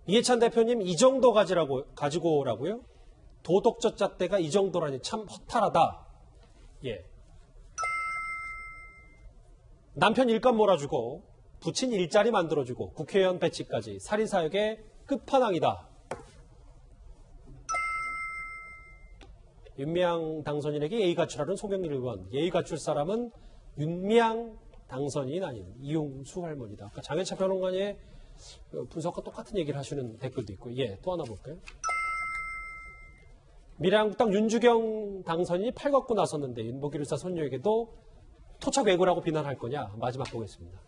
A: 이해찬 대표님, 이 정도 가지고 오라고요? 도덕적 잣대가 이 정도라니 참 허탈하다. 예. 남편 일감 몰아주고 부친 일자리 만들어주고 국회의원 배치까지 사리사욕의 끝판왕이다. 윤미향 당선인에게 예의 갖추라는 송영길 의원. 예의 갖출 사람은 윤미향 당선인이 아닌 이용수 할머니다. 아까 장혜차 변호관의 분석과 똑같은 얘기를 하시는 댓글도 있고. 예, 또 하나 볼까요? 미래한국당 윤주경 당선인이 팔걷고 나섰는데 윤복일 의사 손녀에게도 토착 왜구라고 비난할 거냐? 마지막 보겠습니다.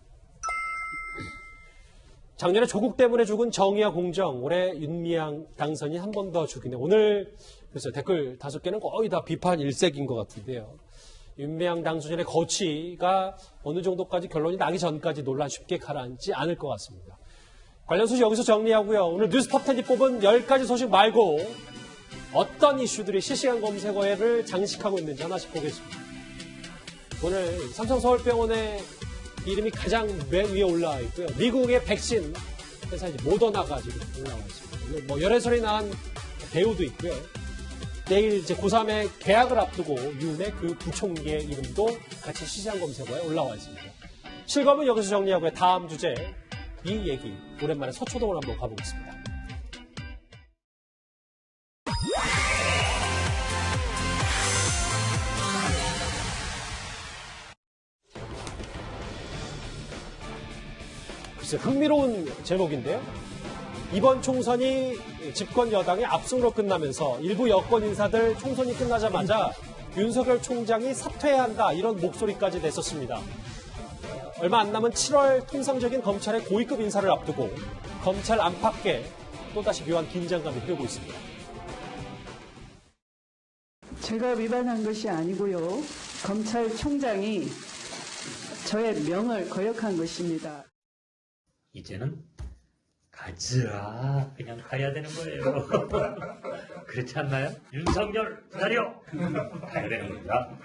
A: 작년에 조국 때문에 죽은 정의와 공정, 올해 윤미향 당선인 한 번 더 죽이네. 오늘 그래서 댓글 5개는 거의 다 비판 일색인 것 같은데요. 윤미향 당선인의 거취가 어느 정도까지 결론이 나기 전까지 논란 쉽게 가라앉지 않을 것 같습니다. 관련 소식 여기서 정리하고요. 오늘 뉴스 톱10이 뽑은 10가지 소식 말고 어떤 이슈들이 실시간 검색어를 장식하고 있는지 하나씩 보겠습니다. 오늘 삼성서울병원의 이름이 가장 맨 위에 올라와 있고요. 미국의 백신 회사 이제 모더나가 지금 올라와 있습니다. 뭐 열애설이 나온 배우도 있고요. 내일 이제 고3의 개학을 앞두고 윤의 그 부총리의 이름도 같이 실시간 검색어에 올라와 있습니다. 실검은 여기서 정리하고요. 다음 주제 이 얘기 오랜만에 서초동을 한번 가보겠습니다. 글쎄 흥미로운 제목인데요. 이번 총선이 집권 여당의 압승으로 끝나면서 일부 여권 인사들 총선이 끝나자마자 윤석열 총장이 사퇴해야 한다 이런 목소리까지 냈었습니다. 얼마 안 남은 7월 통상적인 검찰의 고위급 인사를 앞두고 검찰 안팎에 또다시 묘한 긴장감이 흐르고 있습니다.
T: 제가 위반한 것이 아니고요. 검찰총장이 저의 명을 거역한 것입니다.
U: 이제는 가즈라 그냥 가야 되는 거예요. 그렇지 않나요? 윤석열 기다려 가야 되는 겁니다.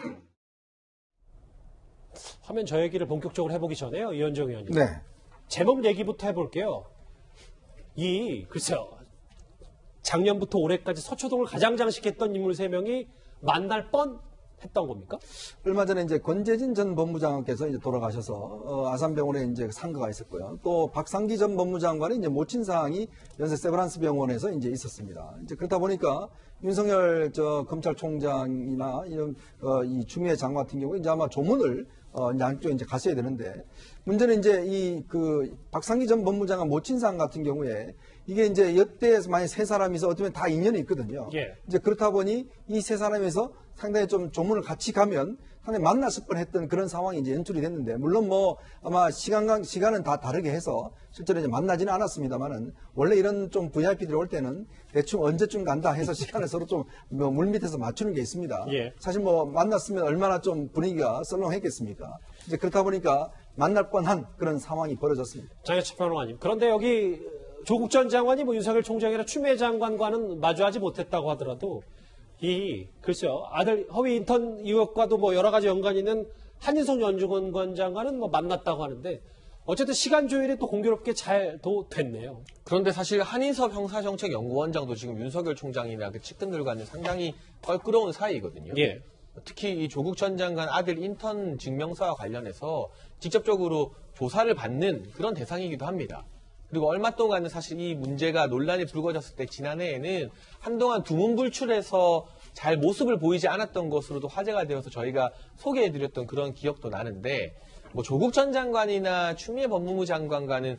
A: 화면 저 얘기를 본격적으로 해보기 전에요. 이현정 의원님.
E: 네.
A: 제목 얘기부터 해볼게요. 글쎄요. 작년부터 올해까지 서초동을 가장 장식했던 인물 3명이 만날 뻔했던 겁니까?
E: 얼마 전에 이제 권재진 전 법무장관께서 이제 돌아가셔서 아산병원에 이제 상가가 있었고요. 또 박상기 전 법무장관의 이제 모친 사항이 연세 세브란스 병원에서 이제 있었습니다. 이제 그렇다 보니까 윤석열 검찰총장이나 이런 이 추미애 장관 같은 경우에 이제 아마 조문을 양쪽에 이제 갔어야 되는데 문제는 이제 박상기 전 법무장관 모친 사항 같은 경우에 이게 이제 역대에서 만약 3사람이서 어쩌면 다 인연이 있거든요.
A: 예.
E: 이제 그렇다 보니 이 3사람에서 상당히 좀 조문을 같이 가면 상당히 만났을 뻔했던 그런 상황이 이제 연출이 됐는데 물론 뭐 아마 시간은 다 다르게 해서 실제로 이제 만나지는 않았습니다만은 원래 이런 좀 VIP들이 올 때는 대충 언제쯤 간다 해서 시간을 서로 좀 물밑에서 맞추는 게 있습니다.
A: 예.
E: 사실 뭐 만났으면 얼마나 좀 분위기가 썰렁했겠습니까? 이제 그렇다 보니까 만날 뻔한 그런 상황이 벌어졌습니다.
A: 장혜철 평론가님. 그런데 여기 조국 전 장관이 뭐 윤석열 총장이나 추미애 장관과는 마주하지 못했다고 하더라도 글쎄요, 아들 허위 인턴 의혹과도 뭐 여러 가지 연관이 있는 한인석 연주권 장관은 뭐 만났다고 하는데 어쨌든 시간 조율이 또 공교롭게 잘 됐네요.
D: 그런데 사실 한인섭 형사정책연구원장도 지금 윤석열 총장이나 그 측근들과는 상당히 껄끄러운 사이거든요.
A: 예.
D: 특히 이 조국 전 장관 아들 인턴 증명서와 관련해서 직접적으로 조사를 받는 그런 대상이기도 합니다. 그리고 얼마 동안은 사실 이 문제가 논란이 불거졌을 때 지난해에는 한동안 두문불출해서 잘 모습을 보이지 않았던 것으로도 화제가 되어서 저희가 소개해드렸던 그런 기억도 나는데 뭐 조국 전 장관이나 추미애 법무부 장관과는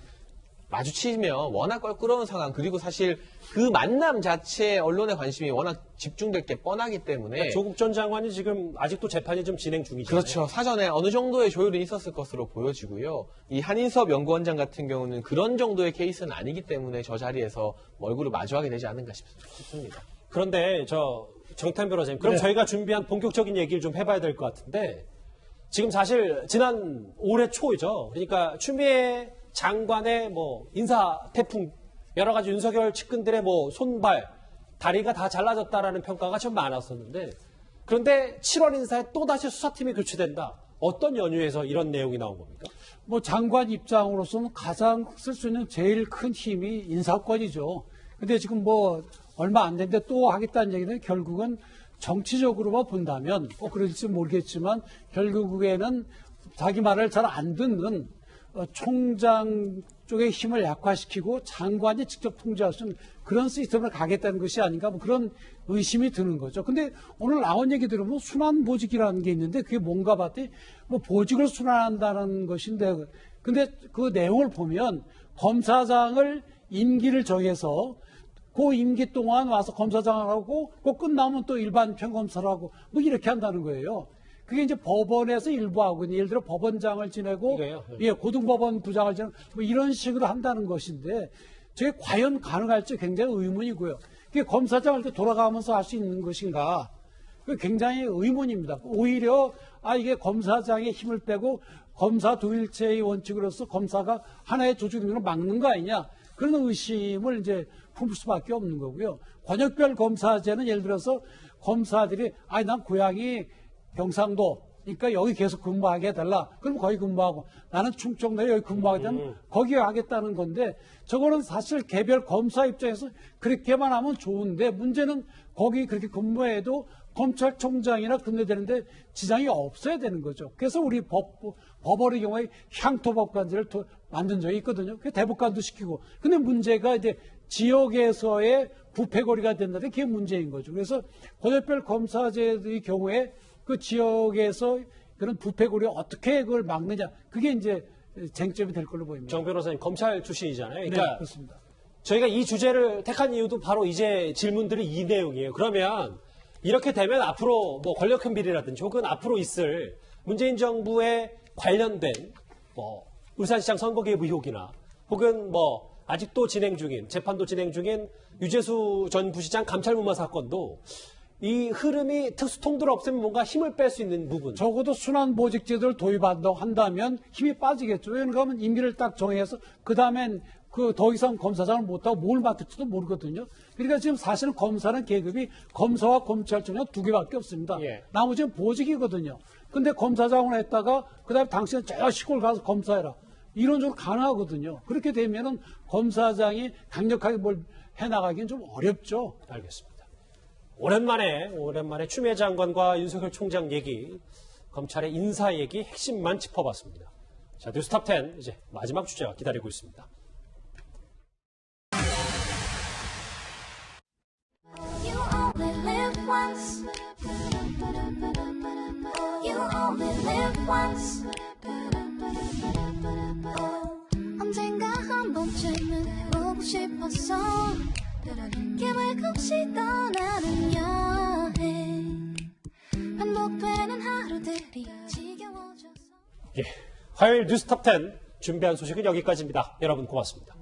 D: 마주치면 워낙 껄끄러운 상황 그리고 사실 그 만남 자체에 언론의 관심이 워낙 집중될 게 뻔하기 때문에
A: 조국 전 장관이 지금 아직도 재판이 좀 진행 중이잖아요.
D: 그렇죠. 사전에 어느 정도의 조율은 있었을 것으로 보여지고요. 이 한인섭 연구원장 같은 경우는 그런 정도의 케이스는 아니기 때문에 저 자리에서 얼굴을 마주하게 되지 않은가 싶습니다.
A: 그런데 정탄 변호사님, 그럼
I: 네.
A: 저희가 준비한 본격적인 얘기를 좀 해봐야 될 것 같은데 지금 사실 지난 올해 초죠. 그러니까 추미애 장관의 뭐 인사 태풍 여러 가지 윤석열 측근들의 뭐 손발 다리가 다 잘라졌다라는 평가가 좀 많았었는데 그런데 7월 인사에 또다시 수사팀이 교체된다. 어떤 연유에서 이런 내용이 나온 겁니까?
I: 뭐 장관 입장으로서는 가장 쓸 수 있는 제일 큰 힘이 인사권이죠. 근데 지금 뭐 얼마 안 됐는데 또 하겠다는 얘기는 결국은 정치적으로만 본다면 그럴지 모르겠지만 결국에는 자기 말을 잘 안 듣는 총장 쪽의 힘을 약화시키고 장관이 직접 통제할 수 있는 그런 시스템을 가겠다는 것이 아닌가 뭐 그런 의심이 드는 거죠. 근데 오늘 나온 얘기 들으면 순환보직이라는 게 있는데 그게 뭔가 봤더니 뭐 보직을 순환한다는 것인데 근데 그 내용을 보면 검사장을 임기를 정해서 그 임기 동안 와서 검사장을 하고 그 끝나면 또 일반 평검사를 하고 뭐 이렇게 한다는 거예요. 그게 이제 법원에서 일부 하고 예를 들어 법원장을 지내고 예, 고등법원 부장을 지내고 뭐 이런 식으로 한다는 것인데 저게 과연 가능할지 굉장히 의문이고요. 그게 검사장을 이렇게 돌아가면서 할 수 있는 것인가? 그 굉장히 의문입니다. 오히려 이게 검사장의 힘을 빼고 검사 도일체의 원칙으로서 검사가 하나의 조직으로 막는 거 아니냐? 그런 의심을 이제 품을 수밖에 없는 거고요. 권역별 검사제는 예를 들어서 검사들이 난 고향이 경상도, 그러니까 여기 계속 근무하게 해달라. 그럼 거기 근무하고 나는 충청도에 여기 근무하게 되면 거기에 하겠다는 건데 저거는 사실 개별 검사 입장에서 그렇게만 하면 좋은데 문제는 거기 그렇게 근무해도 검찰총장이나 근무되는데 지장이 없어야 되는 거죠. 그래서 우리 법원의 경우에 향토법관제를 만든 적이 있거든요. 그 대법관도 시키고. 근데 문제가 이제 지역에서의 부패거리가 된다는 게 문제인 거죠. 그래서 권역별 검사제의 경우에 그 지역에서 그런 부패거리 어떻게 그걸 막느냐. 그게 이제 쟁점이 될 걸로 보입니다.
A: 정 변호사님 검찰 출신이잖아요. 그러니까
I: 네, 그렇습니다.
A: 저희가 이 주제를 택한 이유도 바로 이제 질문들이 이 내용이에요. 그러면 이렇게 되면 앞으로 뭐 권력형 비리라든지 혹은 앞으로 있을 문재인 정부에 관련된 뭐 울산시장 선거 개입 의혹이나 혹은 뭐 아직도 진행 중인 재판도 진행 중인 유재수 전 부시장 감찰무마 사건도 이 흐름이 특수통들을 없애면 뭔가 힘을 뺄 수 있는 부분.
I: 적어도 순환보직제도를 도입한다고 한다면 힘이 빠지겠죠. 왜냐하면 임기를 딱 정해서 그 다음엔 더 이상 검사장을 못하고 뭘 맡을지도 모르거든요. 그러니까 지금 사실은 검사는 계급이 검사와 검찰총장 두 개밖에 없습니다. 나머지는 보직이거든요. 근데 검사장을 했다가 그 다음에 당신은 저 시골 가서 검사해라. 이런 쪽으로 가능하거든요. 그렇게 되면은 검사장이 강력하게 뭘 해나가기는 좀 어렵죠.
A: 알겠습니다. 오랜만에 추미애 장관과 윤석열 총장 얘기, 검찰의 인사 얘기 핵심만 짚어봤습니다. 자, 뉴스탑10 이제 마지막 주제가 기다리고 있습니다.
B: 언젠가 한 번쯤은 보고 싶었어. 계획 없이 떠나는 여행 반복되는 하루들이 지겨워져서
A: 화요일 뉴스탑10 준비한 소식은 여기까지입니다. 여러분 고맙습니다.